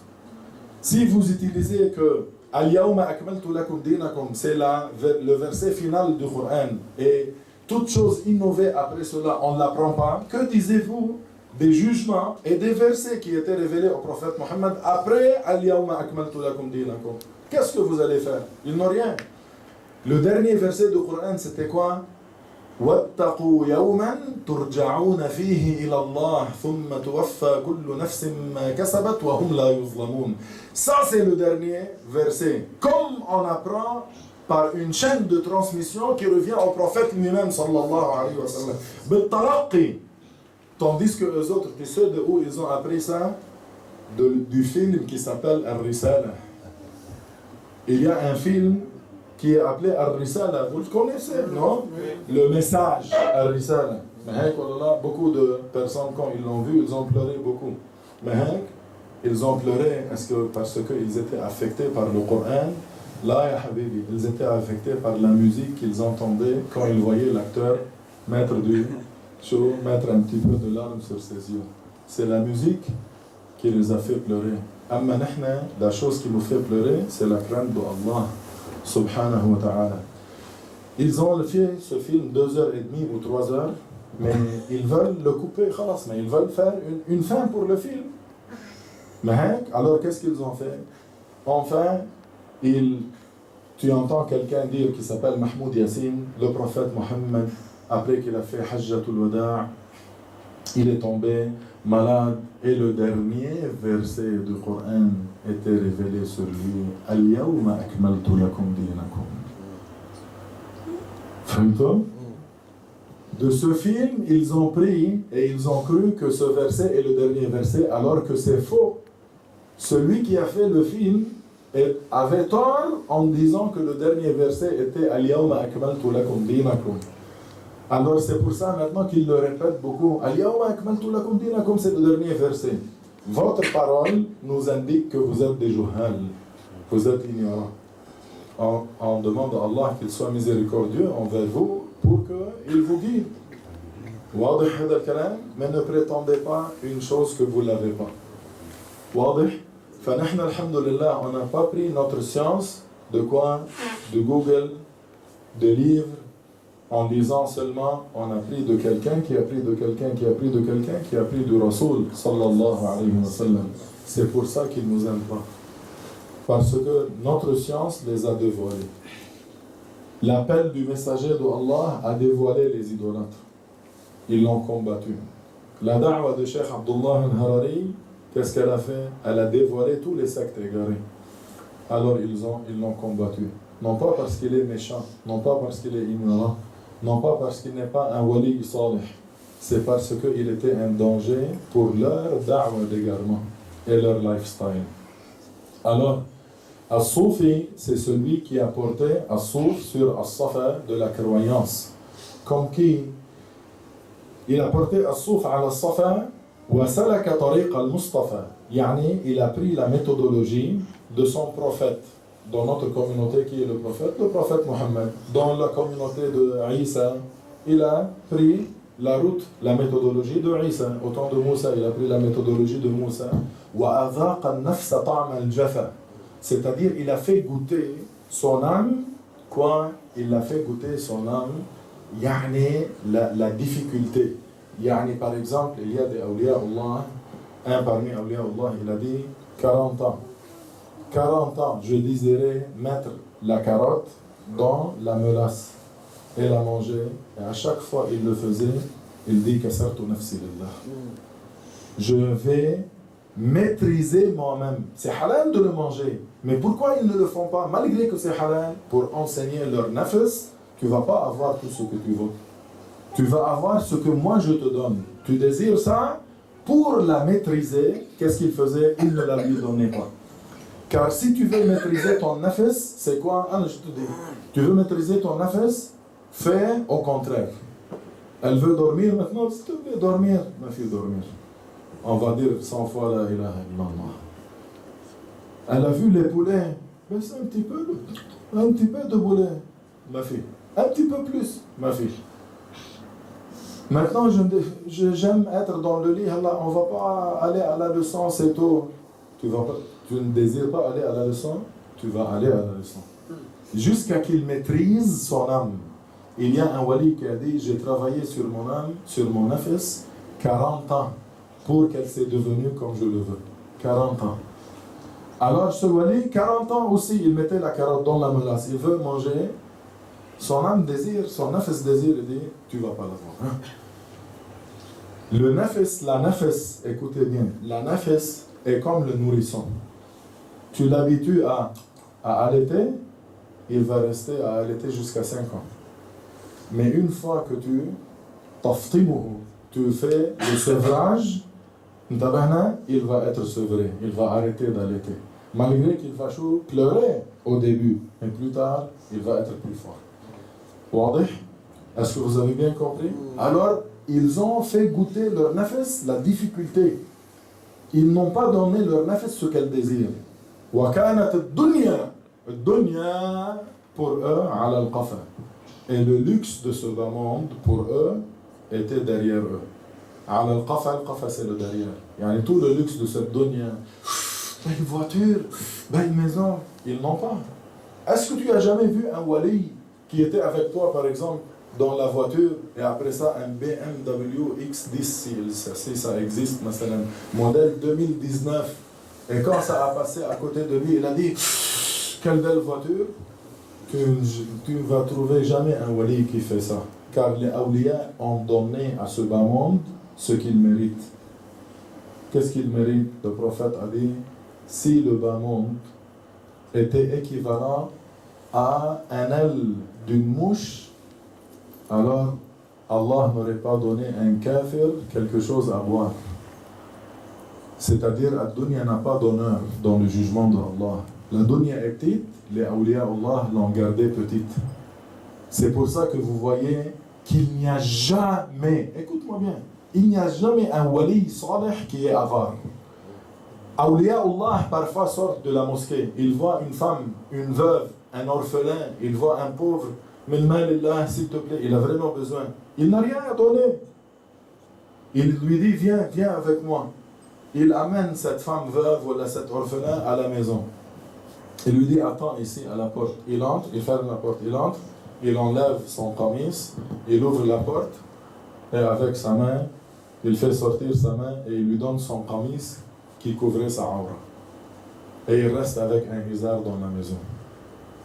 Si vous utilisez que Al-yawma akmaltu lakum dinakum, c'est le verset final du Coran, et toute chose innovée après cela, on ne l'apprend pas. Que disiez-vous des jugements et des versets qui étaient révélés au prophète Mohammed après Al-Yawma akmaltu lakum dinakum? Qu'est-ce que vous allez faire? Ils n'ont rien. Le dernier verset du Coran, c'était quoi? وَاتَّقُوا يَوْمًا تُرْجَعُونَ فِيهِ إِلَى اللَّهِ ثُمَّ تُوَفَّى كُلُّ نَفْسٍ مَا كَسَبَتْ وَهُمْ لَا يُظْلَمُونَ. Ça, c'est le dernier verset. Comme on apprend par une chaîne de transmission qui revient au prophète lui-même, sallallahu alayhi wa sallam. بالتلقي. Tandis que eux autres, tu sais de où ils ont appris ça? Du film qui s'appelle Ar-Risala. Il y a un film qui est appelé Ar-Risala. Vous le connaissez, non? Le message Ar-Risala. Beaucoup de personnes, quand ils l'ont vu, ils ont pleuré beaucoup. Ils ont pleuré parce qu'ils étaient affectés par le Coran. Là, ya habibi, ils étaient affectés par la musique qu'ils entendaient quand ils voyaient l'acteur mettre un petit peu de larmes sur ses yeux. C'est la musique qui les a fait pleurer. Amma nahna, la chose qui nous fait pleurer, c'est la crainte d'Allah subhanahu wa ta'ala. Ils ont fait ce film 2h30 ou 3 heures, mais ils veulent le couper, khalas, mais ils veulent faire une fin pour le film. Alors qu'est-ce qu'ils ont fait? Enfin, tu entends quelqu'un dire qui s'appelle Mahmoud Yassine, le prophète Mohammed, après qu'il a fait Hajjatul Wada', il est tombé malade et le dernier verset du Coran était révélé sur lui. Al-yawma akmaltu lakum dinakum. Fahmtum? De ce film, ils ont pris et ils ont cru que ce verset est le dernier verset, alors que c'est faux. Celui qui a fait le film avait tort en disant que le dernier verset était Al-yawma akmaltu lakum dinakum. Alors c'est pour ça maintenant qu'il le répète beaucoup. Al-yawma akmaltu lakum dinakum, c'est le dernier verset. Votre parole nous indique que vous êtes des juhal, vous êtes ignorants. On demande à Allah qu'il soit miséricordieux envers vous pour qu'il vous guide. Mais ne prétendez pas une chose que vous n'avez pas. فنحن الحمد لله, on n'a pas pris notre science de quoi? De Google, de livres, en disant seulement on a pris de quelqu'un qui a pris de quelqu'un qui a pris de quelqu'un qui a pris du Rasoul sallallahu alayhi wa sallam. C'est pour ça qu'ils nous aiment pas. Parce que notre science les a dévoilés. L'appel du messager d'Allah a dévoilé les idolâtres. Ils l'ont combattu. La da'wa de Cheikh Abdullah al-Harari, qu'est-ce qu'elle a fait? Elle a dévoilé tous les sectes égarés. Alors ils l'ont combattu. Non pas parce qu'il est méchant, non pas parce qu'il est ignorant, non pas parce qu'il n'est pas un wali salih. C'est parce qu'il était un danger pour leur da'wa d'égarement et leur lifestyle. Alors, As-Soufi, c'est celui qui a porté As-Souf sur As-Safa de la croyance. Comme qui? Il a porté As-Souf à As-Safa wa salaka tariq al-Mustafa. Yani, il a pris la méthodologie de son prophète. Dans notre communauté, qui est le prophète Mohammed. Dans la communauté de Isa, il a pris la route, la méthodologie de Isa. Au temps de Moussa, il a pris la méthodologie de Moussa. Wa adhaqa an-nafsa ta'am al-jafa. C'est-à-dire, il a fait goûter son âme, quoi? Il a fait goûter son âme, yani la difficulté. Yani, par exemple, il y a des awliya Allah, un parmi awliya Allah, il a dit 40 ans. 40 ans, je désirais mettre la carotte dans la mélasse et la manger. Et à chaque fois il le faisait, il dit kasartu nafsi lillah. Je vais maîtriser moi-même. C'est halal de le manger. Mais pourquoi ils ne le font pas? Malgré que c'est halal, pour enseigner leur nafs, tu ne vas pas avoir tout ce que tu veux. Tu vas avoir ce que moi je te donne. Tu désires ça, pour la maîtriser, qu'est-ce qu'il faisait? Il ne la lui donnait pas. Car si tu veux maîtriser ton nafs, c'est quoi? Ah, je te dis. Tu veux maîtriser ton nafs, fais au contraire. Elle veut dormir maintenant, s'il te plaît, dormir. Ma fille, dormir. On va dire 100 fois la ilaha illallah. Elle a vu les poulets. Laisse un petit peu de poulet, ma fille. Un petit peu plus, ma fille. Maintenant, j'aime être dans le lit. Allah, on ne va pas aller à la leçon, c'est tôt. Tu ne désires pas aller à la leçon, tu vas aller à la leçon. Jusqu'à qu'il maîtrise son âme. Il y a un wali qui a dit, j'ai travaillé sur mon âme, sur mon nafs, 40 ans, pour qu'elle soit devenue comme je le veux. 40 ans. Alors ce wali, 40 ans aussi, il mettait la carotte dans la mélasse. Il veut manger. Son âme désire, son nafs désire, il dit, tu ne vas pas l'avoir. Hein? Le nafs, la nafs, écoutez bien, la nafs est comme le nourrisson. Tu l'habitues à allaiter, il va rester à allaiter jusqu'à 5 ans. Mais une fois que tu fais le sevrage, il va être sevré, il va arrêter d'allaiter. Malgré qu'il va pleurer au début, mais plus tard, il va être plus fort. Est-ce que vous avez bien compris? Alors, ils ont fait goûter leur nafs la difficulté. Ils n'ont pas donné leur nafs ce qu'elle désire. وَكَانَتِ الدُّنْيَا pour eux, على القفا. Et le luxe de ce bas monde, pour eux, était derrière eux. على القفا, le qafa c'est le derrière. Yani tout le luxe de cette dunya, belle voiture, belle maison, ils n'ont pas. Est-ce que tu as jamais vu un wali qui était avec toi, par exemple, dans la voiture, et après ça, un BMW X10, si ça existe, modèle 2019, et quand ça a passé à côté de lui, il a dit, quelle belle voiture, tu ne vas trouver jamais un wali qui fait ça. Car les awliya ont donné à ce bas monde ce qu'il mérite. Qu'est-ce qu'il mérite? Le prophète a dit, si le bas monde était équivalent à un aile d'une mouche, alors Allah n'aurait pas donné à un kafir quelque chose à boire. C'est-à-dire, la dunya n'a pas d'honneur dans le jugement d'Allah. La dunya est petite, les awliya Allah l'ont gardée petite. C'est pour ça que vous voyez qu'il n'y a jamais, écoute-moi bien, il n'y a jamais un wali salih qui est avare. Awliya Allah parfois sortent de la mosquée, ils voient une femme, une veuve, un orphelin, ils voient un pauvre, mais s'il te plaît, il a vraiment besoin. Il n'a rien à donner. Il lui dit, viens avec moi. Il amène cette femme veuve ou cet orphelin à la maison. Il lui dit, attends ici à la porte. Il entre, il ferme la porte, il entre, il enlève son qamis, il ouvre la porte, et avec sa main, il fait sortir sa main et il lui donne son qamis qui couvrait sa aura. Et il reste avec un izar dans la maison.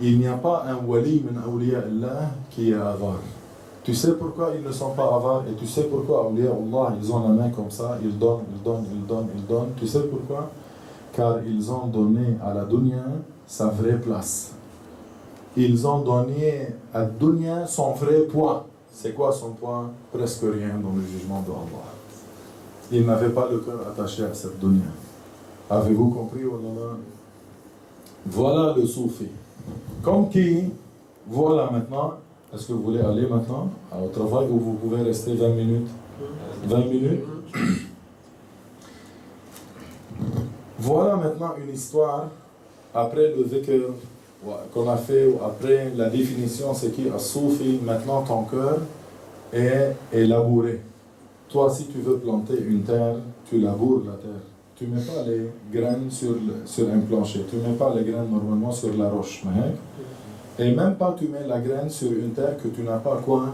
Il n'y a pas un wali min awliya Allah qui est avare. Tu sais pourquoi ils ne sont pas avares et tu sais pourquoi awliya Allah, ils ont la main comme ça, ils donnent. Tu sais pourquoi? Car ils ont donné à la dunya sa vraie place. Ils ont donné à la dunya son vrai poids. C'est quoi son poids? Presque rien dans le jugement d'Allah. Ils n'avaient pas le cœur attaché à cette dunya. Avez-vous compris? Voilà le soufi. Comme qui, voilà maintenant, est-ce que vous voulez aller maintenant au travail ou vous pouvez rester 20 minutes? 20 minutes? Voilà maintenant une histoire, après le dhikr qu'on a fait, ou après la définition, c'est qui as-soufi, maintenant ton cœur est labouré. Toi, si tu veux planter une terre, tu laboures la terre. Tu ne mets pas les graines sur un plancher. Tu ne mets pas les graines normalement sur la roche. Et même pas tu mets la graine sur une terre que tu n'as pas quoi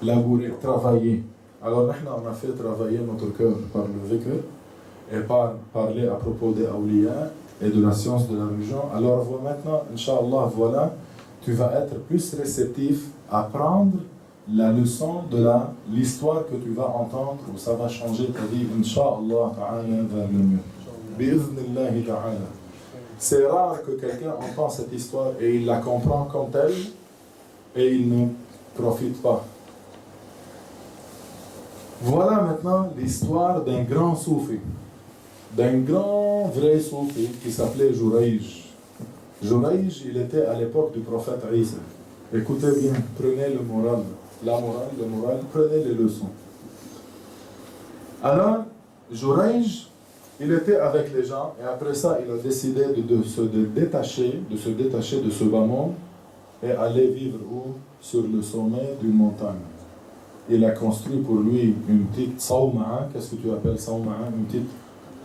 labourer, travailler. Alors maintenant, on a fait travailler notre cœur par le dhikr et par parler à propos des awliya et de la science de la religion. Alors maintenant, Inch'Allah, voilà, tu vas être plus réceptif à prendre la leçon de l'histoire que tu vas entendre, où ça va changer ta vie, Inch'Allah ta'ala, vers le mieux. Bi'iznillahi ta'ala. C'est rare que quelqu'un entend cette histoire et il la comprend comme telle et il ne profite pas. Voilà maintenant l'histoire d'un grand soufi, d'un grand vrai soufi qui s'appelait Jurayj. Jurayj, il était à l'époque du prophète Isa. Écoutez bien, prenez le moral, le moral, prenez les leçons. Alors, Jurayj, il était avec les gens et après ça, il a décidé de se détacher de ce bas monde et aller vivre où? Sur le sommet d'une montagne. Il a construit pour lui une petite sawma'a. Qu'est-ce que tu appelles sawma'a? Une petite...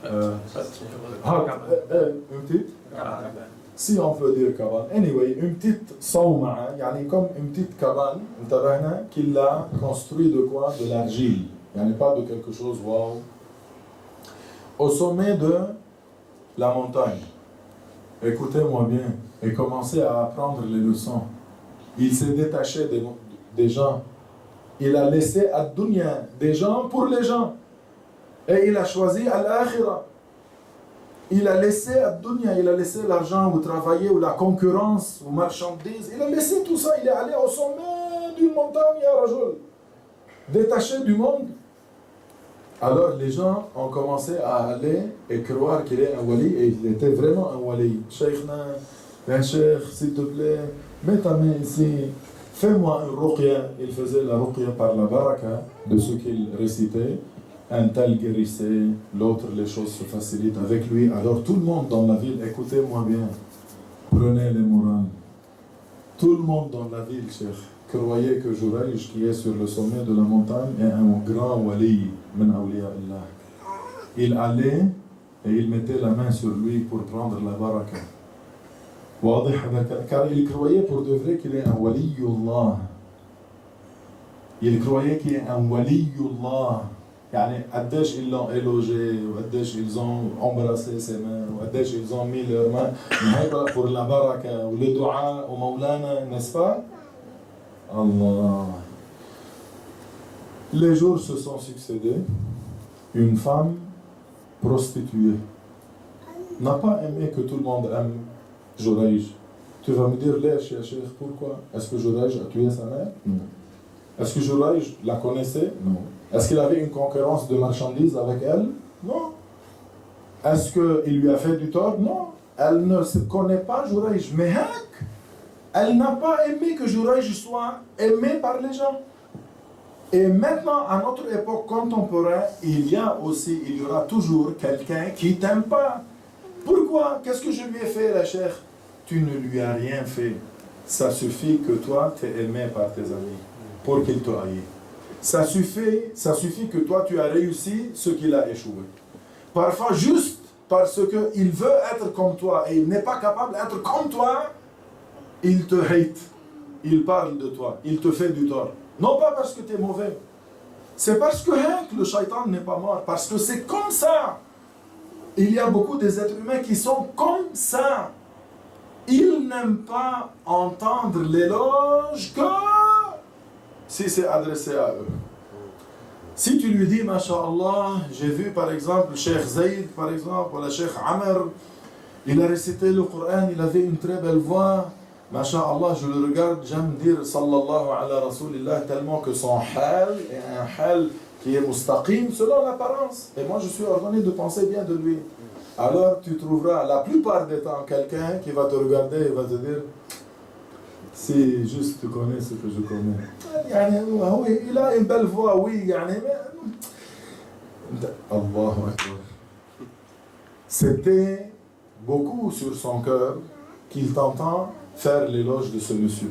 une petite si on peut dire cabane. Anyway, une petite sawma'a, yani comme une petite cabane, qu'il a construit de quoi? De l'argile. Il n'y a pas de quelque chose, wow. Au sommet de la montagne. Écoutez-moi bien, et commencez à apprendre les leçons. Il s'est détaché des gens. Il a laissé ad-dunya, des gens pour les gens. Et il a choisi al-akhirah. Il a laissé ad-dunya, il a laissé l'argent ou travailler ou la concurrence ou marchandise. Il a laissé tout ça, il est allé au sommet d'une montagne, ya rajul. Détaché du monde. Alors les gens ont commencé à aller et croire qu'il est un wali, et il était vraiment un wali. Sheikhna, un cheikh, s'il te plaît, mets ta main ici, fais-moi une ruqya. Il faisait la ruqya par la baraka de ce qu'il récitait. Un tel guérissait, l'autre, les choses se facilitent avec lui. Alors tout le monde dans la ville, écoutez-moi bien, prenez les morales. Tout le monde dans la ville, cheikh, croyait que Jurayj, qui est sur le sommet de la montagne, est un grand wali, min awliya Allah. Il allait et il mettait la main sur lui pour prendre la baraka. Car il croyait pour de vrai qu'il est un waliyullah. Il croyait qu'il est un waliyullah. يعني قديش ils l'ont élogé, وقديش ils ont embrassé ses mains, وقديش ils ont mis leurs mains pour la baraka ou le dua au Maulana, n'est-ce pas? Allah. Les jours se sont succédés. Une femme prostituée n'a pas aimé que tout le monde aime Jurayj. Tu vas me dire, Lèche, ya Cheikh, pourquoi? Est-ce que Jurayj a tué sa mère? Non. Est-ce que Jurayj la connaissait? Non. Est-ce qu'il avait une concurrence de marchandises avec elle? Non. Est-ce qu'il lui a fait du tort? Non. Elle ne se connaît pas Jurayj. Mais elle n'a pas aimé que Jurayj soit aimé par les gens. Et maintenant, à notre époque contemporaine, il y aura toujours quelqu'un qui t'aime pas. Pourquoi? Qu'est-ce que je lui ai fait, la chère? Tu ne lui as rien fait. Ça suffit que toi, tu es aimé par tes amis pour qu'il te haït. Ça suffit que toi, tu as réussi ce qu'il a échoué. Parfois, juste parce qu'il veut être comme toi et il n'est pas capable d'être comme toi, il te hate. Il parle de toi. Il te fait du tort. Non pas parce que tu es mauvais. C'est parce que le shaitan n'est pas mort. Parce que c'est comme ça. Il y a beaucoup des êtres humains qui sont comme ça. Ils n'aiment pas entendre l'éloge que si c'est adressé à eux. Si tu lui dis, Masha'Allah, j'ai vu par exemple Cheikh Zayd, par exemple, ou le Cheikh Amr, il a récité le Coran, il avait une très belle voix. Masha'Allah, je le regarde, j'aime dire Sallallahu ala Rasulillah, tellement que son hal est un hal qui est mustaqim selon l'apparence. Et moi je suis ordonné de penser bien de lui. Alors tu trouveras la plupart des temps quelqu'un qui va te regarder et va te dire, si juste tu connais ce que je connais. Oui, il a une belle voix, oui, mais... Allahu Akbar. C'était beaucoup sur son cœur qu'il t'entend faire l'éloge de ce monsieur.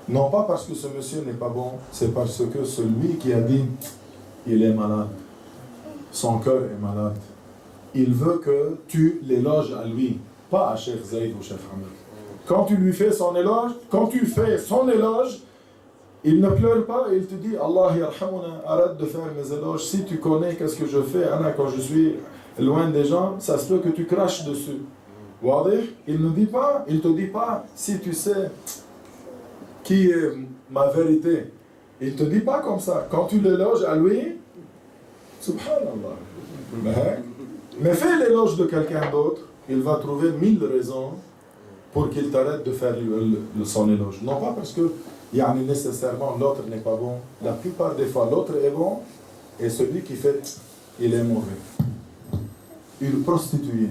Non pas parce que ce monsieur n'est pas bon, c'est parce que celui qui a dit il est malade. Son cœur est malade. Il veut que tu l'éloges à lui, pas à Cheikh Zayd ou Cheikh Hamid. Quand tu lui fais son éloge, il ne pleure pas et il te dit Allah yarhamuna, arrête de faire mes éloges. Si tu connais qu'est-ce que je fais, Anna, quand je suis loin des gens, ça se peut que tu craches dessus. Il ne dit pas, il te dit pas, si tu sais qui est ma vérité. Il te dit pas comme ça. Quand tu l'éloges à lui, subhanallah. Mais fais l'éloge de quelqu'un d'autre, il va trouver 1000 raisons pour qu'il t'arrête de faire son éloge. Non pas parce que nécessairement l'autre n'est pas bon. La plupart des fois, l'autre est bon et celui qui fait, il est mauvais. Une prostituée.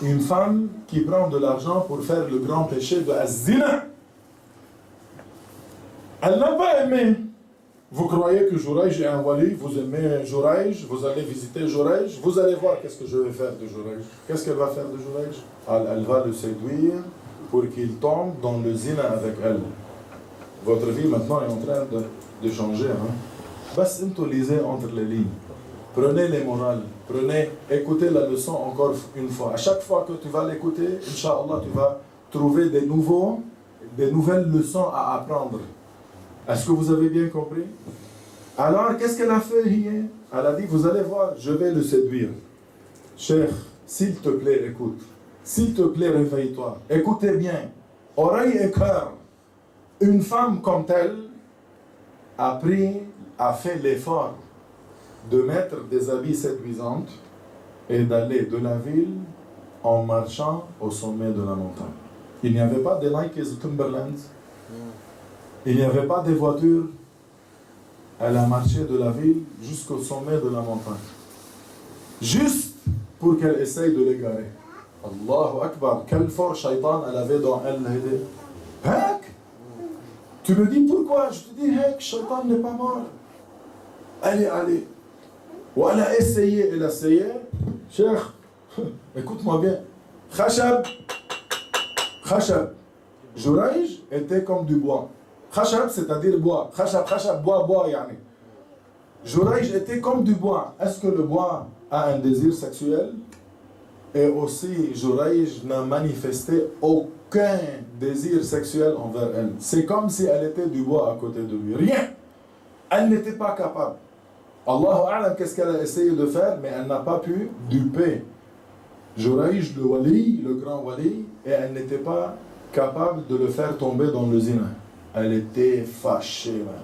Une femme qui prend de l'argent pour faire le grand péché de az-zina. Elle n'a pas aimé. Vous croyez que Jurayj est un wali, vous aimez Jurayj, vous allez visiter Jurayj, vous allez voir qu'est-ce que je vais faire de Jurayj. Qu'est-ce qu'elle va faire de Jurayj? Elle va le séduire pour qu'il tombe dans le zina avec elle. Votre vie maintenant est en train de changer. Bas, lisez entre les lignes. Prenez les morales, écoutez la leçon encore une fois. À chaque fois que tu vas l'écouter, Inch'Allah, tu vas trouver des nouvelles leçons à apprendre. Est-ce que vous avez bien compris? Alors, qu'est-ce qu'elle a fait hier? Elle a dit, vous allez voir, je vais le séduire. Cheikh, s'il te plaît, écoute. S'il te plaît, réveille-toi. Écoutez bien, oreille et cœur. Une femme comme telle a fait l'effort de mettre des habits séduisants et d'aller de la ville en marchant au sommet de la montagne. Il n'y avait pas de Nike et Timberland. Il n'y avait pas de voitures. Elle a marché de la ville jusqu'au sommet de la montagne. Juste pour qu'elle essaye de l'égarer. Allahu Akbar, quel fort shaitan elle avait dans elle. Hek, tu me dis pourquoi? Je te dis, Hek, shaitan n'est pas mort. Allez. Ou elle a essayé, Cheikh, écoute-moi bien. Khashab. Jurayj était comme du bois. Khashab, c'est-à-dire bois. Khashab, bois, yani. Jurayj était comme du bois. Est-ce que le bois a un désir sexuel? Et aussi, Jurayj n'a manifesté aucun désir sexuel envers elle. C'est comme si elle était du bois à côté de lui. Rien. Elle n'était pas capable. Allahu A'lam, qu'est-ce qu'elle a essayé de faire, mais elle n'a pas pu duper Jurayj, le wali, le grand wali, et elle n'était pas capable de le faire tomber dans le zina. Elle était fâchée, man.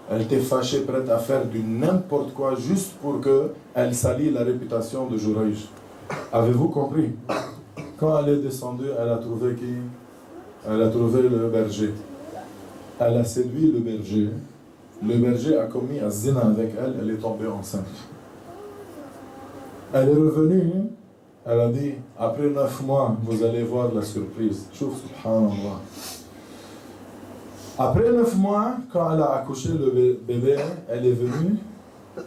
Elle était fâchée, prête à faire du n'importe quoi juste pour qu'elle salit la réputation de Jurayj. Avez-vous compris? Quand elle est descendue, elle a trouvé qui? Elle a trouvé le berger. Elle a séduit le berger. Le berger a commis un zina avec elle, elle est tombée enceinte. Elle est revenue, elle a dit, après 9 mois, vous allez voir la surprise. Chouf, subhanallah. Après 9 mois, quand elle a accouché le bébé, elle est venue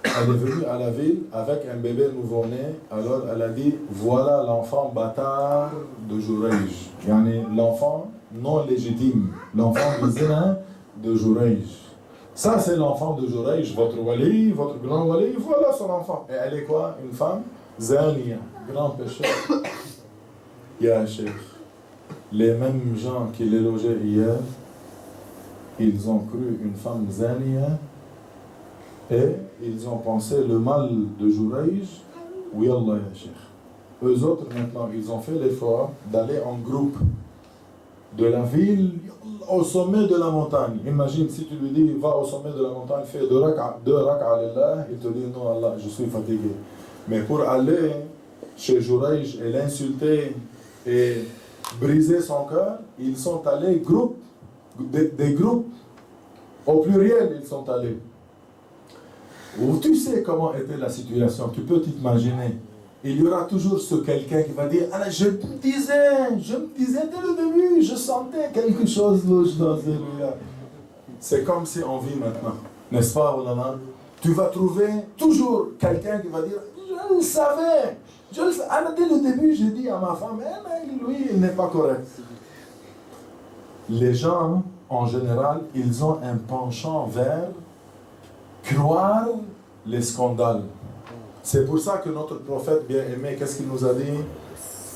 à la ville avec un bébé nouveau-né. Alors elle a dit, voilà l'enfant bâtard de Jurayj. Yani l'enfant non légitime, l'enfant de zina de Jurayj. Ça, c'est l'enfant de Jurayj, votre wali, votre grand wali, voilà son enfant. Et elle est quoi? Une femme zaniya, grand pécheur. Ya Cheikh, les mêmes gens qui l'élogeaient hier, ils ont cru une femme zaniya et ils ont pensé le mal de Jurayj. Oui, Allah, ya Cheikh. Eux autres, maintenant, ils ont fait l'effort d'aller en groupe de la ville au sommet de la montagne. Imagine si tu lui dis va au sommet de la montagne, fais 2 rak'a lillah, il te dit non Allah, je suis fatigué. Mais pour aller chez Jurayj et l'insulter et briser son cœur, ils sont allés des groupes au pluriel, ils sont allés. Où tu sais comment était la situation, tu peux t'imaginer. Il y aura toujours ce quelqu'un qui va dire ah, je me disais dès le début, je sentais quelque chose louche dans celui-là. C'est comme si on vit maintenant, n'est-ce pas, Olana? Tu vas trouver toujours quelqu'un qui va dire je le savais. Ah, dès le début, j'ai dit à ma femme mais lui, il n'est pas correct. Les gens, en général, ils ont un penchant vers croire les scandales. C'est pour ça que notre prophète bien-aimé, qu'est-ce qu'il nous a dit?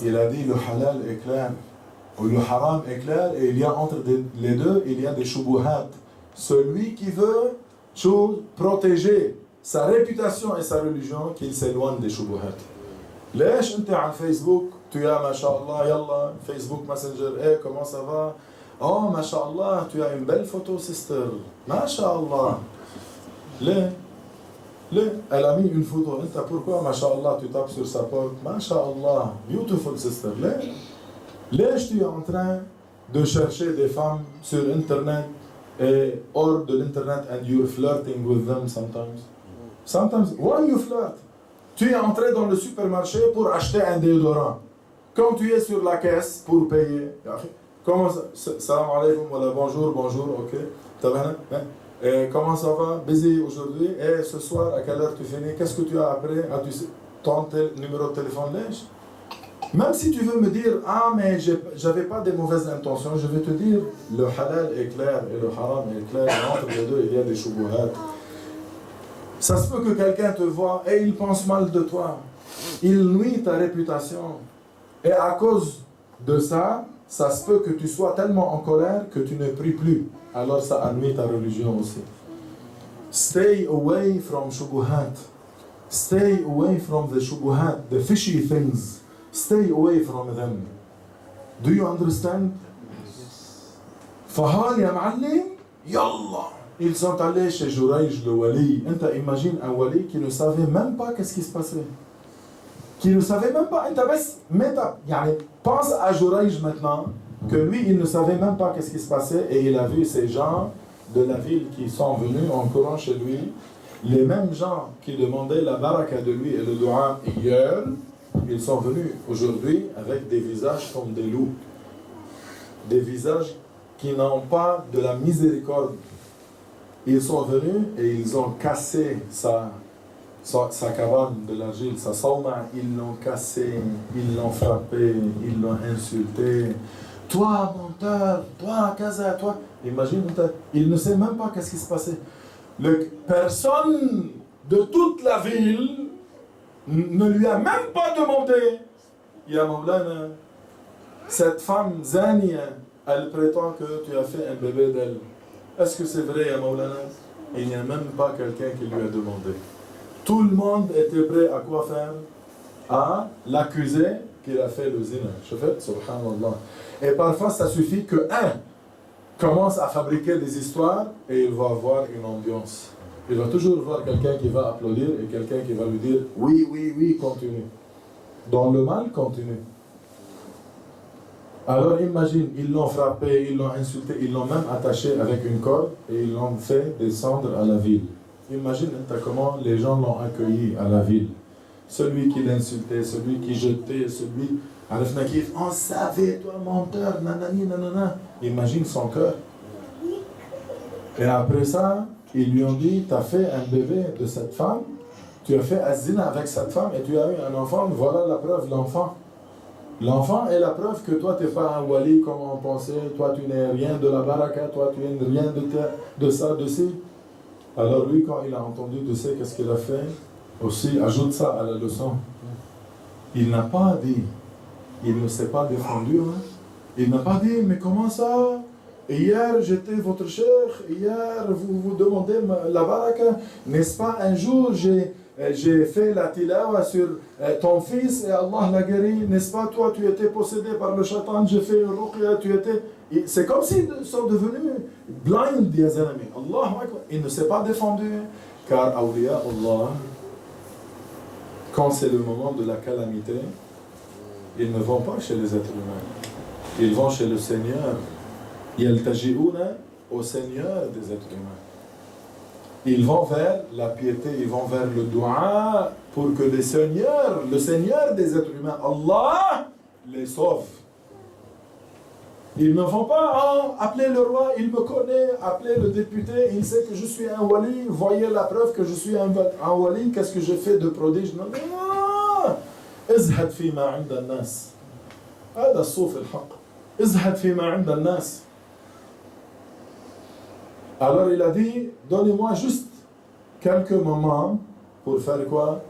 Il a dit le halal est clair, ou le haram est clair, et il y a entre les deux, il y a des shubuhat. Celui qui veut protéger sa réputation et sa religion, qu'il s'éloigne des shubuhat. Lèche, tu es à Facebook, tu as, masha'Allah, yallah, Facebook Messenger, comment ça va? Oh, masha'Allah, tu as une belle photo, sister. Masha'Allah. Elle a mis une photo. Pourquoi, masha'Allah, tu tapes sur sa porte? Masha'Allah, beautiful sister. Là, tu es en train de chercher des femmes sur Internet et hors de l'Internet and you're flirting with them sometimes. Sometimes, why you flirt? Tu es entré dans le supermarché pour acheter un déodorant. Quand tu es sur la caisse pour payer, comment ça? Salam alaikum, voilà, bonjour, ok. Et comment ça va? Busy aujourd'hui. Et ce soir, à quelle heure tu finis? Qu'est-ce que tu as après? As-tu ton numéro de téléphone lèche? Même si tu veux me dire, ah mais j'avais pas de mauvaises intentions, je vais te dire, le halal est clair et le haram est clair, et entre les deux il y a des shubuhat. Ça se peut que quelqu'un te voit et il pense mal de toi. Il nuit ta réputation. Et à cause de ça, ça se peut que tu sois tellement en colère que tu ne pries plus. Alors ça nuit ta religion aussi. Stay away from shubuhat. Stay away from the shubuhat, the fishy things. Stay away from them. Do you understand? فهال يا معلم يلا. Ils sont allés chez Jurayj le wali. Enta imagine un wali qui ne savait même pas qu'est-ce qui se passait. Qui ne savait même pas. Enta bas meta. Yani pense à Jurayj maintenant que lui il ne savait même pas qu'est-ce qui se passait et il a vu ces gens de la ville qui sont venus en courant chez lui. Les mêmes gens qui demandaient la baraka de lui et le dua hier, ils sont venus aujourd'hui avec des visages comme des loups. Des visages qui n'ont pas de la miséricorde. Ils sont venus et ils ont cassé sa cabane de l'argile, sa sauma, ils l'ont cassé, ils l'ont frappé, ils l'ont insulté. Toi, menteur, toi, Kaza, toi. Imagine, il ne sait même pas qu'est-ce qui se passait. Personne de toute la ville ne lui a même pas demandé. Ya Maulana, cette femme Zania, elle prétend que tu as fait un bébé d'elle. Est-ce que c'est vrai, Ya Maulana? Il n'y a même pas quelqu'un qui lui a demandé. Tout le monde était prêt à quoi faire? À l'accuser qu'il a fait le zina. Je fais, subhanallah. Et parfois, ça suffit que un commence à fabriquer des histoires et il va avoir une ambiance. Il va toujours voir quelqu'un qui va applaudir et quelqu'un qui va lui dire oui, oui, oui, continue. Dans le mal, continue. Alors imagine, ils l'ont frappé, ils l'ont insulté, ils l'ont même attaché avec une corde et ils l'ont fait descendre à la ville. Imagine comment les gens l'ont accueilli à la ville. Celui qui l'insultait, celui qui jetait, celui... On savait, toi menteur, nanani, nanana. Imagine son cœur. Et après ça, ils lui ont dit, tu as fait un bébé de cette femme, tu as fait azina avec cette femme et tu as eu un enfant, voilà la preuve, l'enfant. L'enfant est la preuve que toi, tu n'es pas un wali comme on pensait, toi, tu n'es rien de la baraka, toi, tu n'es rien de ça, de ci. Alors lui, quand il a entendu, tu sais qu'est-ce qu'il a fait? Aussi, ajoute ça à la leçon. Il n'a pas dit, il ne s'est pas défendu. Hein? Il n'a pas dit, mais comment ça? Hier, j'étais votre cheikh, hier, vous demandez la baraka. N'est-ce pas, un jour, j'ai fait la tilawa sur ton fils et Allah l'a guéri. N'est-ce pas, toi, tu étais possédé par le shaitan, j'ai fait une ruqya, tu étais... C'est comme s'ils sont devenus blind, ya zalami. Allahu Akbar. Il ne s'est pas défendu. Car, awliya Allah, quand c'est le moment de la calamité, ils ne vont pas chez les êtres humains. Ils vont chez le Seigneur. Yaltaji'una au Seigneur des êtres humains. Ils vont vers la piété, ils vont vers le dua pour que le Seigneur des êtres humains, Allah, les sauve. Ils ne vont pas appeler le roi, il me connaît, appeler le député, il sait que je suis un wali, voyez la preuve que je suis un wali, qu'est-ce que j'ai fait de prodige? Non, non. ازهد فيما عند الناس. هذا الصوف الحق. ازهد فيما عند الناس. Alors il a dit, donnez-moi juste quelques moments pour faire quoi?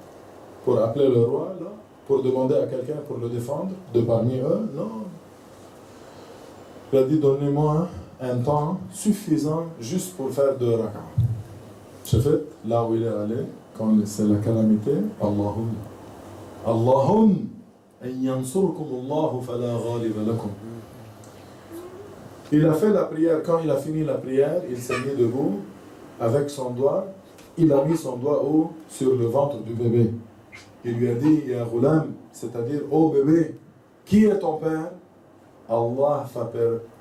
Pour appeler le roi, là? Pour demander à quelqu'un pour le défendre de parmi eux? Non. Il a dit, donnez-moi un temps suffisant juste pour faire 2 rak'ah. Je fais, là où il est allé, quand c'est la calamité, Allahum, en yansurkum Allahu fala ghaliba lakum. Il a fait la prière, quand il a fini la prière, il s'est mis debout, avec son doigt, il a mis son doigt sur le ventre du bébé. Il lui a dit, Ya ghulam, c'est-à-dire, ô bébé, qui est ton père? Allah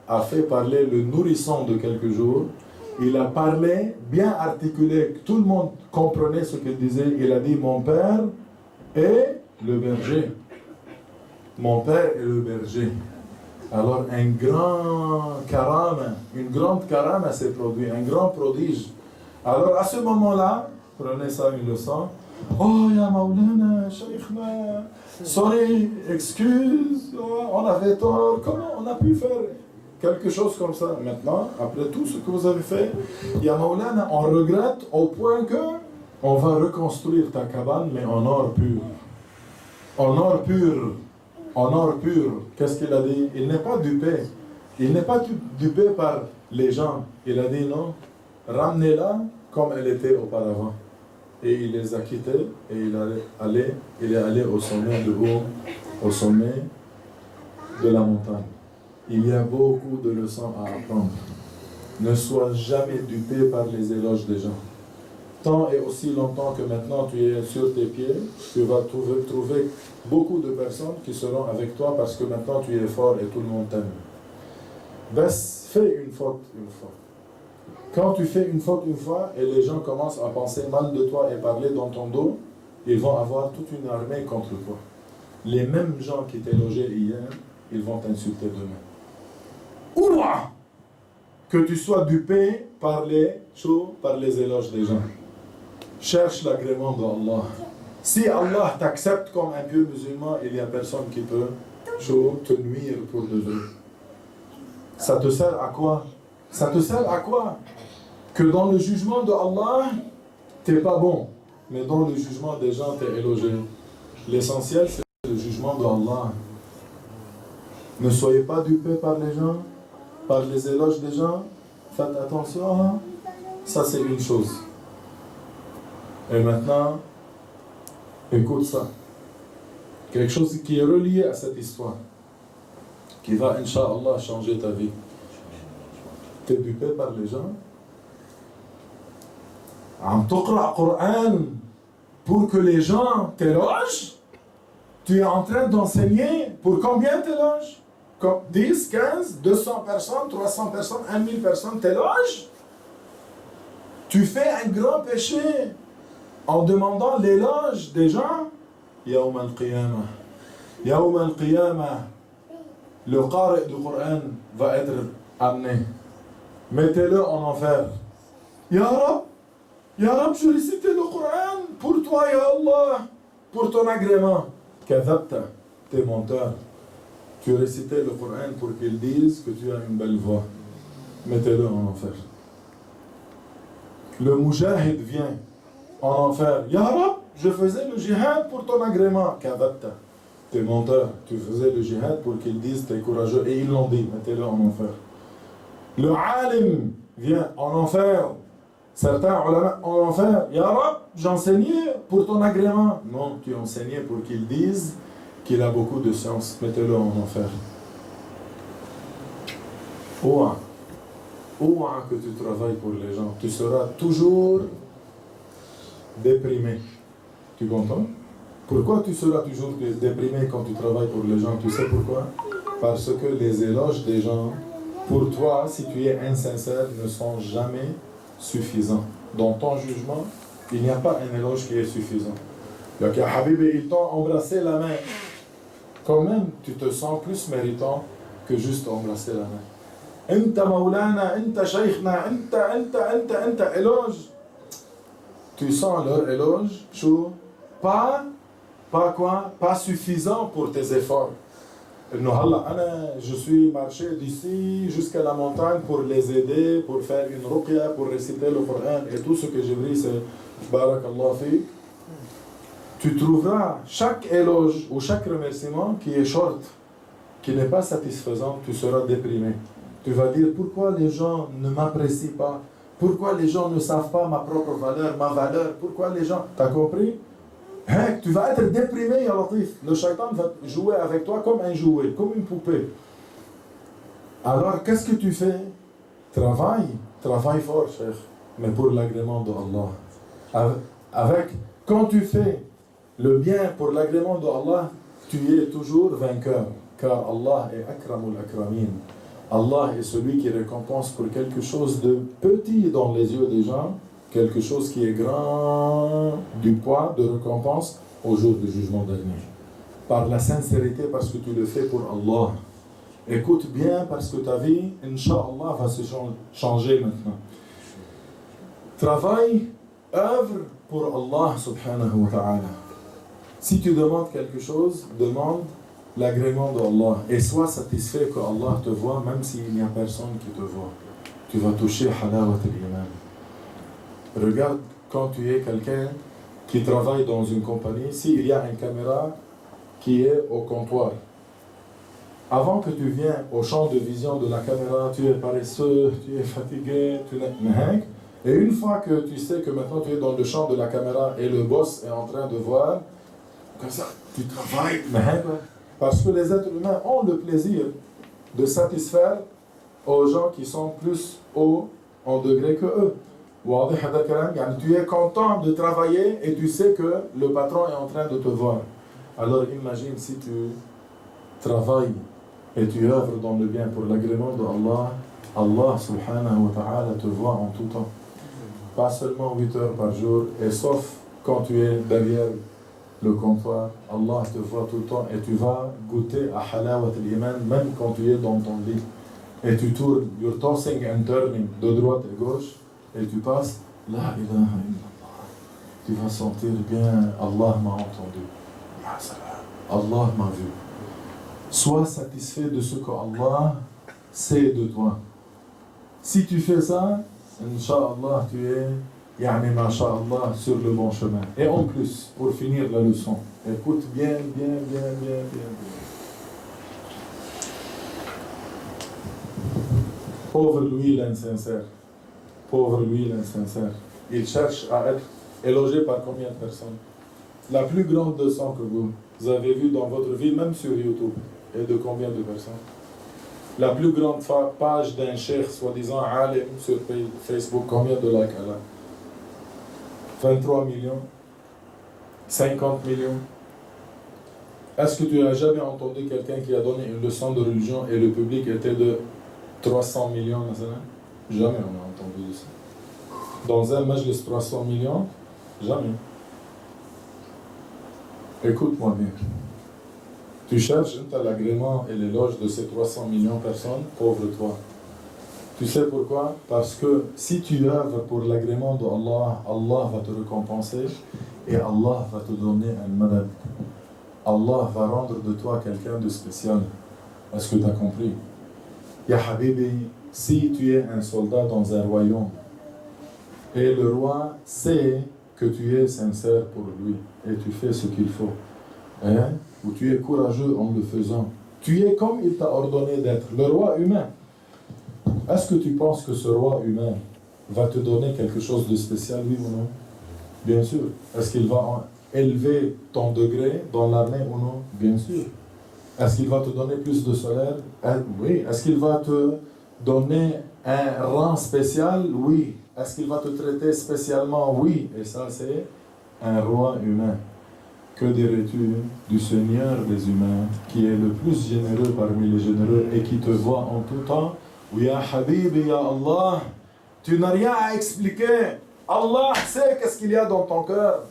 a fait parler le nourrisson de quelques jours. Il a parlé, bien articulé, que tout le monde comprenait ce qu'il disait. Il a dit, mon père est le berger. Mon père est le berger. Alors un grand karama, une grande karama s'est produit, un grand prodige. Alors à ce moment-là, prenez ça une leçon. Oh ya Maulana, Shaykhna, sorry, excuse, on avait tort, comment on a pu faire quelque chose comme ça? Maintenant, après tout ce que vous avez fait, ya Maulana, on regrette au point que On va reconstruire ta cabane, mais en or pur. En or pur. En or pur. Qu'est-ce qu'il a dit? Il n'est pas dupé. Il n'est pas dupé par les gens. Il a dit non, ramenez-la comme elle était auparavant. Et il les a quittés et il est allé au sommet de haut, au sommet de la montagne. Il y a beaucoup de leçons à apprendre. Ne sois jamais dupé par les éloges des gens. Tant et aussi longtemps que maintenant tu es sur tes pieds, tu vas trouver beaucoup de personnes qui seront avec toi parce que maintenant tu es fort et tout le monde t'aime. Fais une faute une fois. Quand tu fais une faute une fois et les gens commencent à penser mal de toi et parler dans ton dos, ils vont avoir toute une armée contre toi. Les mêmes gens qui t'élogeaient hier, ils vont t'insulter demain. Ouah! Que tu sois dupé par les éloges des gens. Cherche l'agrément d'Allah. Si Allah t'accepte comme un pieux musulman, il n'y a personne qui peut te nuire pour de vrai. Ça te sert à quoi? Ça te sert à quoi? Que dans le jugement de Allah, t'es pas bon, mais dans le jugement des gens, t'es élogé. L'essentiel, c'est le jugement de Allah. Ne soyez pas dupés par les gens, par les éloges des gens. Faites attention, hein? Ça c'est une chose. Et maintenant, écoute ça. Quelque chose qui est relié à cette histoire, qui va, Inch'Allah, changer ta vie. T'es dupé par les gens. عم تقرأ Coran pour que les gens t'élogent. Tu es en train d'enseigner pour combien t'éloges? 10, 15, 200 personnes, 300 personnes, 1000 personnes t'élogent. Tu fais un grand péché en demandant l'éloge des gens. Yawm al-Qiyamah. Yawm al-Qiyamah. Le qari du Coran va être amené. Mettez-le en enfer. Ya Rab, je récitais le Coran pour toi, Ya Allah, pour ton agrément. Kadhabta, t'es menteur. Tu récitais le Coran pour qu'ils disent que tu as une belle voix. Mettez-le en enfer. Le Mujahid vient en enfer. Ya Rab, je faisais le jihad pour ton agrément. Kadhabta, t'es menteur. Tu faisais le jihad pour qu'ils disent t'es courageux. Et ils l'ont dit. Mettez-le en enfer. Le alim vient en enfer. Certains ulama en enfer. Ya Rab, j'enseignais pour ton agrément. Non, tu enseignais pour qu'ils disent qu'il a beaucoup de science. Mettez-le en enfer. Ouah que tu travailles pour les gens. Tu seras toujours déprimé. Tu comprends? Pourquoi tu seras toujours déprimé quand tu travailles pour les gens? Tu sais pourquoi? Parce que les éloges des gens, pour toi, si tu es insincère, ne sont jamais suffisants. Dans ton jugement, il n'y a pas un éloge qui est suffisant. Donc, Habib, ils t'ont embrassé la main. Quand même, tu te sens plus méritant que juste embrasser la main. Enta Maulana, enta Shaykhna, enta, éloge. Tu sens leur éloge, pas suffisant pour tes efforts. Je suis marché d'ici jusqu'à la montagne pour les aider, pour faire une ruqya, pour réciter le Coran et tout ce que j'ai vu, c'est Barakallah Fik. Tu trouveras chaque éloge ou chaque remerciement qui est short, qui n'est pas satisfaisant, tu seras déprimé. Tu vas dire pourquoi les gens ne m'apprécient pas, pourquoi les gens ne savent pas ma propre valeur, ma valeur, pourquoi les gens... T'as compris? Hein, tu vas être déprimé, Ya Latif. Le shaitan va jouer avec toi comme un jouet, comme une poupée. Alors, qu'est-ce que tu fais? Travaille fort, cher, mais pour l'agrément d'Allah. Quand tu fais le bien pour l'agrément d'Allah, tu es toujours vainqueur, car Allah est Akramul Akramin. Allah est celui qui récompense pour quelque chose de petit dans les yeux des gens, quelque chose qui est grand du poids de récompense au jour du jugement dernier. Par la sincérité, parce que tu le fais pour Allah. Écoute bien, parce que ta vie, Inch'Allah, va se changer maintenant. Travaille, œuvre pour Allah subhanahu wa ta'ala. Si tu demandes quelque chose, demande l'agrément d'Allah et sois satisfait que Allah te voit même s'il n'y a personne qui te voit. Tu vas toucher halawat al-iman. Regarde quand tu es quelqu'un qui travaille dans une compagnie, s'il y a une caméra qui est au comptoir, avant que tu viennes au champ de vision de la caméra, tu es paresseux, tu es fatigué, tu n'es... Et une fois que tu sais que maintenant tu es dans le champ de la caméra et le boss est en train de voir, comme ça, tu travailles. Parce que les êtres humains ont le plaisir de satisfaire aux gens qui sont plus hauts en degré que eux. Tu es content de travailler et tu sais que le patron est en train de te voir. Alors imagine si tu travailles et tu œuvres dans le bien pour l'agrément de Allah, Allah subhanahu wa ta'ala te voit en tout temps. Pas seulement 8 heures par jour, et sauf quand tu es derrière le comptoir, Allah te voit tout le temps et tu vas goûter à halawat al-iman même quand tu es dans ton lit. Et tu tournes, you're tossing and turning de droite et gauche, et tu passes, la ilaha illallah. Tu vas sentir bien, Allah m'a entendu. Allah m'a vu. Sois satisfait de ce que Allah sait de toi. Si tu fais ça, Inch'Allah, tu es, masha'Allah, sur le bon chemin. Et en plus, pour finir la leçon, écoute bien. Pauvre lui l'insincère. Pauvre lui l'insincère. Il cherche à être élogé par combien de personnes? La plus grande leçon que vous avez vue dans votre vie, même sur YouTube, est de combien de personnes? La plus grande page d'un cheikh, soi-disant alim, sur Facebook, combien de likes elle a? 23 millions? 50 millions? Est-ce que tu n'as jamais entendu quelqu'un qui a donné une leçon de religion et le public était de 300 millions? Jamais on a entendu ça. Dans un majlis 300 millions? Jamais. Écoute-moi bien. Tu cherches l'agrément et l'éloge de ces 300 millions de personnes, pauvre toi. Tu sais pourquoi? Parce que si tu œuvres pour l'agrément de Allah, Allah va te récompenser et Allah va te donner un madad. Allah va rendre de toi quelqu'un de spécial. Est-ce que tu as compris? Ya Habibi, si tu es un soldat dans un royaume et le roi sait que tu es sincère pour lui et tu fais ce qu'il faut, ou tu es courageux en le faisant, tu es comme il t'a ordonné d'être, le roi humain. Est-ce que tu penses que ce roi humain va te donner quelque chose de spécial, oui ou non? Bien sûr. Est-ce qu'il va élever ton degré dans l'armée ou non? Bien sûr. Est-ce qu'il va te donner plus de salaire? Oui. Est-ce qu'il va te donner un rang spécial? Oui. Est-ce qu'il va te traiter spécialement? Oui. Et ça, c'est un roi humain. Que dirais-tu du Seigneur des humains, qui est le plus généreux parmi les généreux et qui te voit en tout temps? Oui, ya Habibi, ya Allah, tu n'as rien à expliquer. Allah sait qu'est-ce qu'il y a dans ton cœur.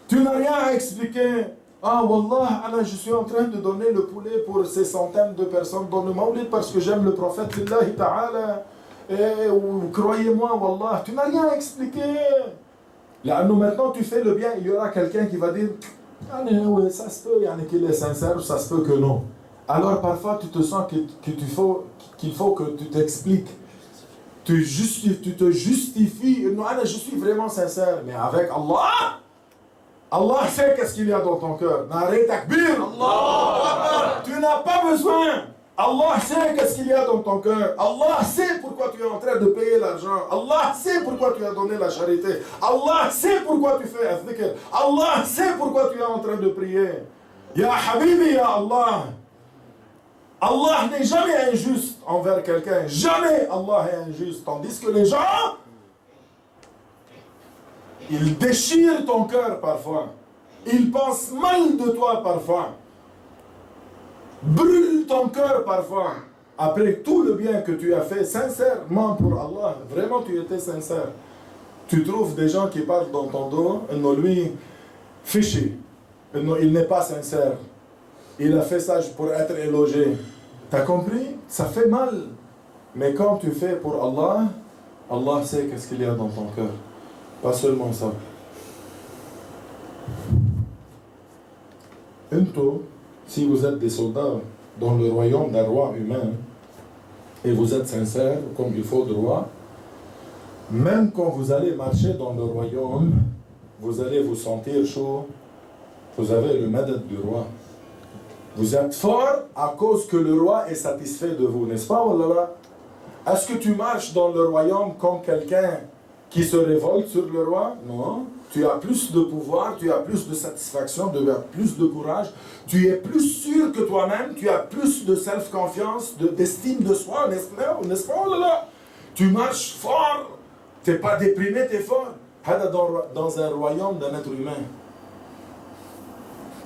Tu n'as rien à expliquer. Ah, Wallah, Allah, je suis en train de donner le poulet pour ces centaines de personnes dans le Maulid parce que j'aime le prophète Lillahi Ta'ala. Et croyez-moi, Wallah, tu n'as rien à expliquer. Là, nous, maintenant, tu fais le bien, il y aura quelqu'un qui va dire oui, ça se peut, qu'il est sincère, ça se peut que non. Alors, parfois, tu te sens qu'il faut que tu t'expliques. Tu te justifies. Non, je suis vraiment sincère, mais avec Allah, Allah sait qu'est-ce qu'il y a dans ton cœur. Naré takbir, Allah. Tu n'as pas besoin. Allah sait qu'est-ce qu'il y a dans ton cœur. Allah sait pourquoi tu es en train de payer l'argent. Allah sait pourquoi tu as donné la charité. Allah sait pourquoi tu fais al-dhikr. Allah sait pourquoi tu es en train de prier. Ya Habibi, ya Allah. Allah n'est jamais injuste envers quelqu'un. Jamais Allah est injuste. Tandis que les gens, ils déchirent ton cœur parfois. Ils pensent mal de toi parfois. Brûle ton cœur parfois. Après tout le bien que tu as fait sincèrement pour Allah, vraiment tu étais sincère. Tu trouves des gens qui parlent dans ton dos, non, lui, fiché. Il n'est pas sincère. Il a fait ça pour être élogé. T'as compris? Ça fait mal. Mais quand tu fais pour Allah, Allah sait qu'est-ce qu'il y a dans ton cœur. Pas seulement ça. Si vous êtes des soldats dans le royaume d'un roi humain et vous êtes sincère comme il faut de roi, Même quand vous allez marcher dans le royaume, vous allez vous sentir chaud. Vous avez le madad du roi. Vous êtes fort à cause que le roi est satisfait de vous, n'est-ce pas, wallah? Est-ce que tu marches dans le royaume comme quelqu'un qui se révolte sur le roi? Non. Tu as plus de pouvoir, tu as plus de satisfaction, tu as plus de courage, tu es plus sûr que toi-même, tu as plus de self-confiance, d'estime de soi, n'est-ce pas, wallah? Tu marches fort, tu n'es pas déprimé, tu es fort. Dans un royaume d'un être humain.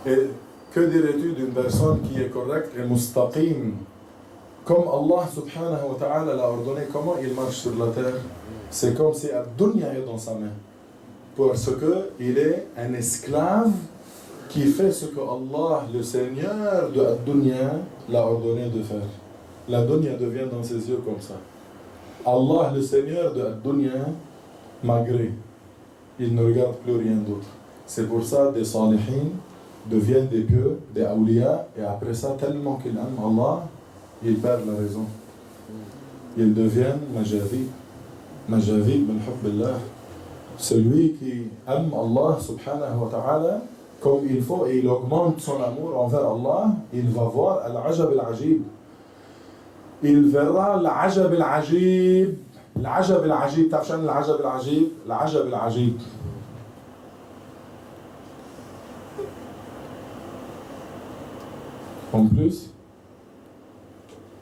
Et que dirais-tu d'une personne qui est correcte et mustaqim? Comme Allah subhanahu wa ta'ala l'a ordonné, comment il marche sur la terre? C'est comme si Ad-Dunya est dans sa main. Parce qu'il est un esclave qui fait ce que Allah, le Seigneur de Ad-Dunya, l'a ordonné de faire. La Dunya devient dans ses yeux comme ça. Allah, le Seigneur de Ad-Dunya, malgré, il ne regarde plus rien d'autre. C'est pour ça des salihin deviennent des pieux, des awliya, et après ça, tellement qu'ils aiment Allah, ils perdent la raison. Ils deviennent majavib. Majavib min hubbillah. Celui qui aime Allah subhanahu wa ta'ala comme il faut et il augmente son amour envers Allah, il va voir al-ajab al-ajib. Il verra l'ajab al-ajib. L'ajab al-ajib, t'as vu l'ajab al-ajib? L'ajab al-ajib. En plus,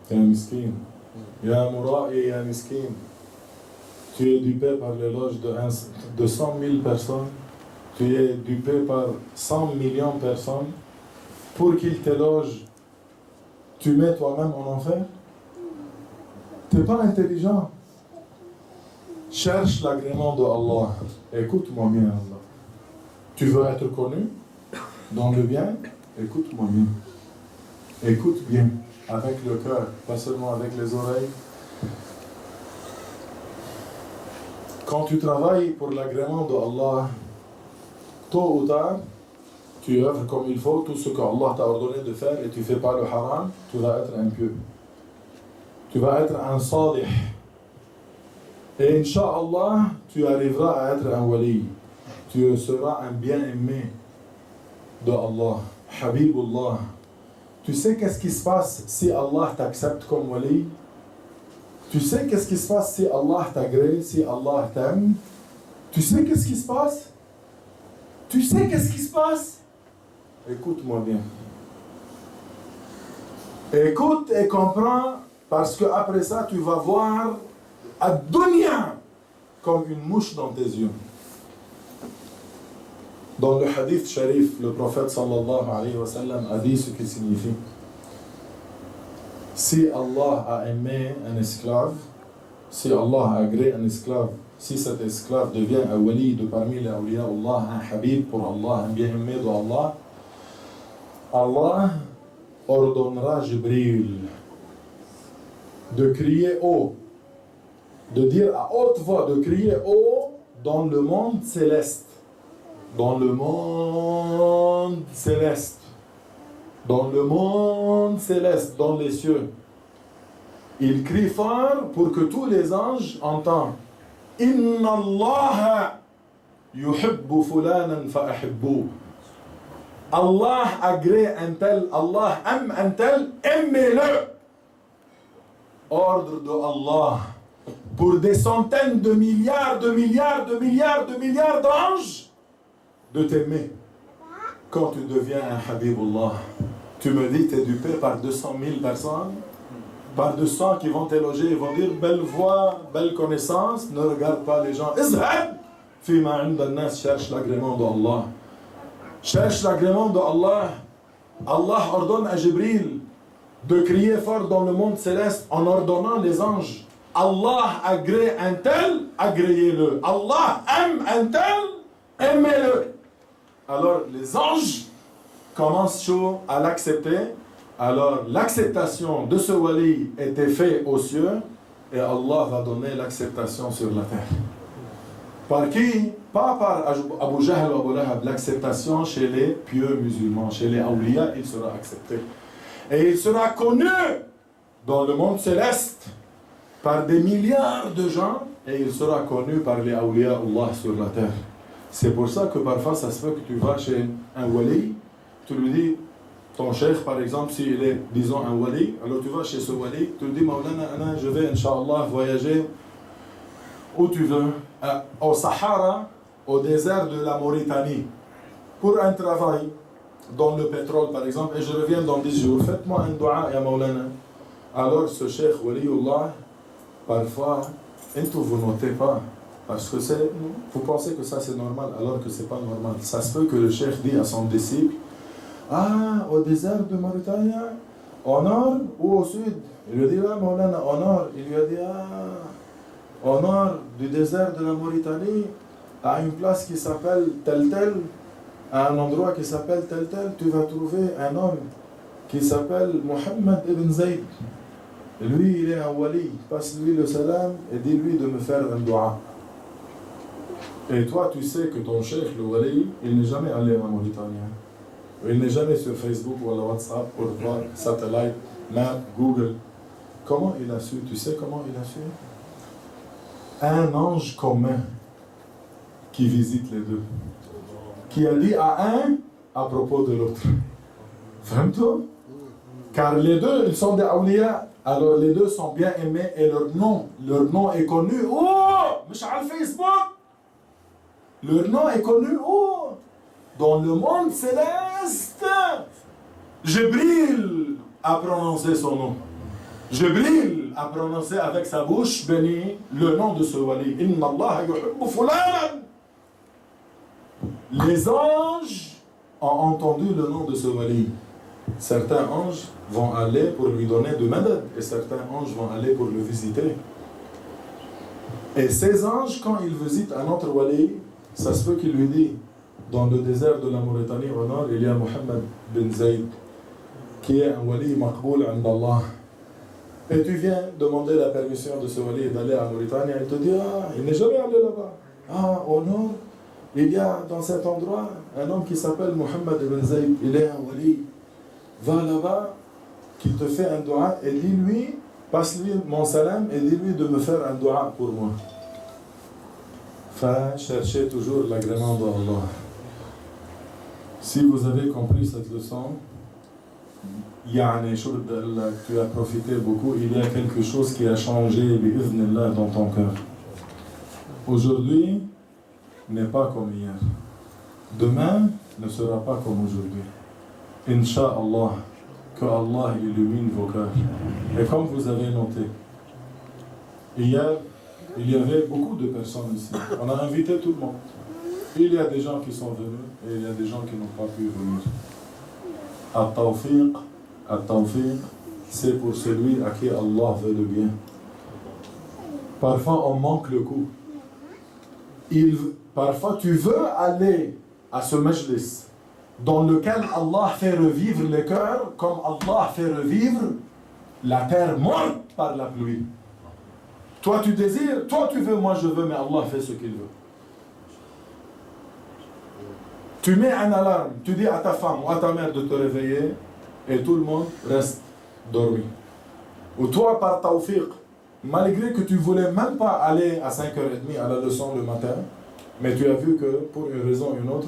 ya miskin, ya mura'i, ya miskin, tu es dupé par l'éloge de 100 000 personnes, tu es dupé par 100 millions de personnes, pour qu'ils t'élogent, tu mets toi-même en enfer. Tu n'es pas intelligent. Cherche l'agrément de Allah. Écoute-moi bien, Allah. Tu veux être connu dans le bien? Écoute-moi bien. Écoute bien, avec le cœur, pas seulement avec les oreilles. Quand tu travailles pour l'agrément de Allah, tôt ou tard, tu œuvres comme il faut, tout ce qu'Allah t'a ordonné de faire et tu ne fais pas le haram, tu vas être impieux. Tu vas être un salih. Et Inch'Allah, tu arriveras à être un wali. Tu seras un bien-aimé de Allah, Habibullah. Tu sais qu'est-ce qui se passe si Allah t'accepte comme wali? Tu sais qu'est-ce qui se passe si Allah t'agrée, si Allah t'aime? Tu sais qu'est-ce qui se passe? Tu sais qu'est-ce qui se passe? Écoute-moi bien. Écoute et comprends, parce que après ça, tu vas voir Ad-Dunya comme une mouche dans tes yeux. Dans le hadith sharif, le prophète sallallahu alayhi wa sallam a dit ce qui signifie. Si Allah a aimé un esclave, si Allah a agréé un esclave, si cet esclave devient un wali de parmi les awliya Allah, un habib pour Allah, un bien-aimé de Allah, Allah ordonnera Jibril de crier haut, de dire à haute voix, de crier haut dans le monde céleste. Dans le monde céleste. Dans le monde céleste, dans les cieux. Il crie fort pour que tous les anges entendent. Inna Allah yuhibbu fulanan fa ahibbu. Allah agrée un tel, Allah aime un tel, aimez-le. Ordre de Allah. Pour des centaines de milliards d'anges, de t'aimer quand tu deviens un Habibullah. Tu me dis, tu es dupé par 200 000 personnes, par 200 qui vont t'éloger, ils vont dire belle voix, belle connaissance, ne regarde pas les gens. Izhab fima inda an-nas, cherche l'agrément d'Allah. Cherche l'agrément d'Allah. Allah ordonne à Jibril de crier fort dans le monde céleste en ordonnant les anges. Allah agrée un tel, agréez-le. Allah aime un tel, aimez-le. Alors les anges commencent chaud à l'accepter. Alors l'acceptation de ce wali était faite aux cieux et Allah va donner l'acceptation sur la terre. Par qui? Pas par Abu Jahl ou Abu Lahab. L'acceptation chez les pieux musulmans, chez les awliya, il sera accepté. Et il sera connu dans le monde céleste. par des milliards de gens et il sera connu par les awliya Allah sur la terre. C'est pour ça que parfois ça se fait que tu vas chez un wali, tu lui dis, ton cheikh par exemple, s'il est, disons, un wali, alors tu vas chez ce wali, tu lui dis, Maulana, Ana, je vais, Inch'Allah, voyager où tu veux, au Sahara, au désert de la Mauritanie, pour un travail dans le pétrole par exemple, et je reviens dans 10 jours, faites-moi un dua, ya Maulana. Alors ce cheikh waliullah, parfois, vous notez pas, parce que vous pensez que ça c'est normal, alors que c'est pas normal. Ça se peut que le cheikh dit à son disciple, ah, au désert de Mauritanie, au nord ou au sud? Il lui dit, ah, Maulana, au nord. Il lui a dit, ah, au nord du désert de la Mauritanie, à une place qui s'appelle tel tel, à un endroit qui s'appelle tel tel, tu vas trouver un homme qui s'appelle Mohammed ibn Zayd. Lui, il est un wali. Passe-lui le salam et dis-lui de me faire un dua. Et toi, tu sais que ton cheikh, le wali, il n'est jamais allé en Mauritanie. Il n'est jamais sur Facebook ou WhatsApp pour voir satellite, map, Google. Comment il a su? Tu sais comment il a su? Un ange commun qui visite les deux, qui a dit à un à propos de l'autre. Vraiment? Car les deux, ils sont des awliya, alors les deux sont bien aimés et leur nom est connu. Oh! Mish'al Facebook! Leur nom est connu. Oh! Dans le monde céleste. Jibril a prononcé son nom. Jibril a prononcé avec sa bouche bénie le nom de ce wali. Inna Allah yuhibbu fulanan. Les anges ont entendu le nom de ce wali. Certains anges vont aller pour lui donner de madad et certains anges vont aller pour le visiter. Et ces anges, quand ils visitent un autre wali, ça se peut qu'il lui dit, dans le désert de la Mauritanie au nord, il y a Mohammed bin Zayd, qui est un wali maqboul indallah. Et tu viens demander la permission de ce wali d'aller à Mauritanie, il te dit, ah, il n'est jamais allé là-bas. Ah, au nord, il y a dans cet endroit un homme qui s'appelle Mohammed bin Zayd, il est un wali. Va là-bas, qu'il te fait un dua et dis-lui, passe-lui mon salam et dis-lui de me faire un dua pour moi. Cherchez toujours l'agrément d'Allah. Si vous avez compris cette leçon, tu as profité beaucoup, il y a quelque chose qui a changé bi'idhnillah dans ton cœur. Aujourd'hui n'est pas comme hier. Demain ne sera pas comme aujourd'hui. Inch'Allah, que Allah illumine vos cœurs. Et comme vous avez noté, hier, il y avait beaucoup de personnes ici. On a invité tout le monde. Il y a des gens qui sont venus et il y a des gens qui n'ont pas pu venir. At-tawfiq, c'est pour celui à qui Allah veut le bien. Parfois, on manque le coup. Parfois, tu veux aller à ce majlis dans lequel Allah fait revivre les cœurs comme Allah fait revivre la terre morte par la pluie. Toi tu désires, toi tu veux, moi je veux, mais Allah fait ce qu'il veut. Tu mets un alarme, tu dis à ta femme ou à ta mère de te réveiller et tout le monde reste dormi. Ou toi par tawfiq, malgré que tu voulais même pas aller à 5h30 à la leçon le matin, mais tu as vu que pour une raison ou une autre,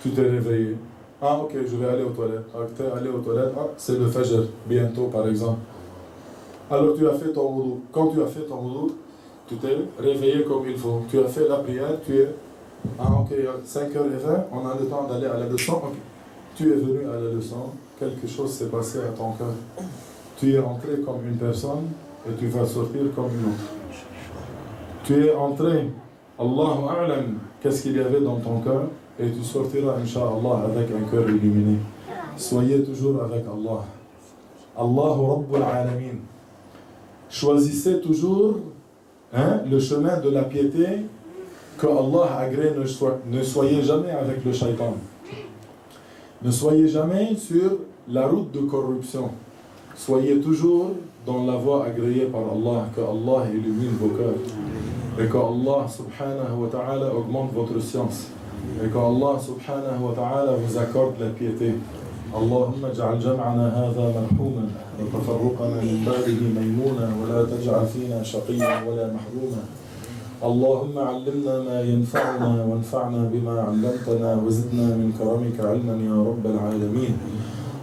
tu t'es réveillé. Ah ok, je vais aller aux toilettes. Ah, tu es allé aux toilettes, ah, c'est le fajr, bientôt par exemple. Alors tu as fait ton wudu. Quand tu as fait ton wudu, tu t'es réveillé comme il faut. Tu as fait la prière, tu es... Ah ok, 5h20, on a le temps d'aller à la leçon. Okay. Tu es venu à la leçon, quelque chose s'est passé à ton cœur. Tu es entré comme une personne et tu vas sortir comme une autre. Tu es entré, Allahu a'lam, qu'est-ce qu'il y avait dans ton cœur? Et tu sortiras, Inch'Allah, avec un cœur illuminé. Soyez toujours avec Allah. Allahu Rabbul Alamin. Choisissez toujours le chemin de la piété que Allah agrée. Ne soyez jamais avec le shaitan. Ne soyez jamais sur la route de corruption. Soyez toujours dans la voie agréée par Allah, que Allah illumine vos cœurs. Et que Allah subhanahu wa ta'ala augmente votre science. Et que Allah subhanahu wa ta'ala vous accorde la piété. اللهم اجعل جمعنا هذا مرحوما وتفرقنا من بعده ميمونا ولا تجعل فينا شقيا ولا محروما. اللهم علمنا ما ينفعنا وانفعنا بما علمتنا وزدنا من كرمك علما يا رب العالمين.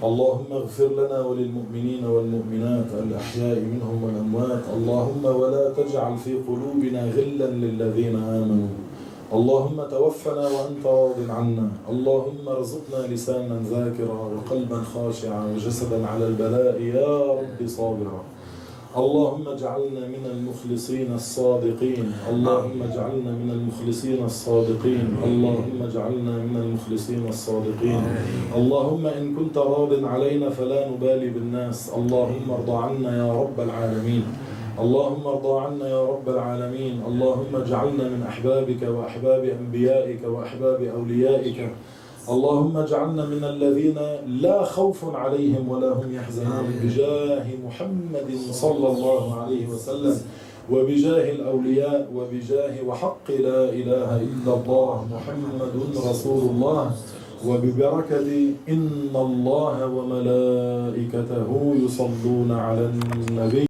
اللهم اغفر لنا وللمؤمنين والمؤمنات الأحياء منهم والأموات. اللهم ولا تجعل في قلوبنا غلا للذين آمنوا. اللهم توفنا وأنت راض عنا. اللهم ارزقنا لسانا ذاكرا وقلبا خاشعا وجسدا على البلاء يا رب صابرا. اللهم اجعلنا من المخلصين الصادقين. اللهم اجعلنا من المخلصين الصادقين. اللهم اجعلنا من المخلصين الصادقين. اللهم إن كنت راض علينا فلا نبالي بالناس. اللهم ارض عنا يا رب العالمين. اللهم ارض عنا يا رب العالمين. اللهم اجعلنا من أحبابك وأحباب أنبيائك وأحباب أوليائك. اللهم اجعلنا من الذين لا خوف عليهم ولا هم يحزنون بجاه محمد صلى الله عليه وسلم وبجاه الأولياء وبجاه وحق لا إله إلا الله محمد رسول الله وببركة إن الله وملائكته يصلون على النبي.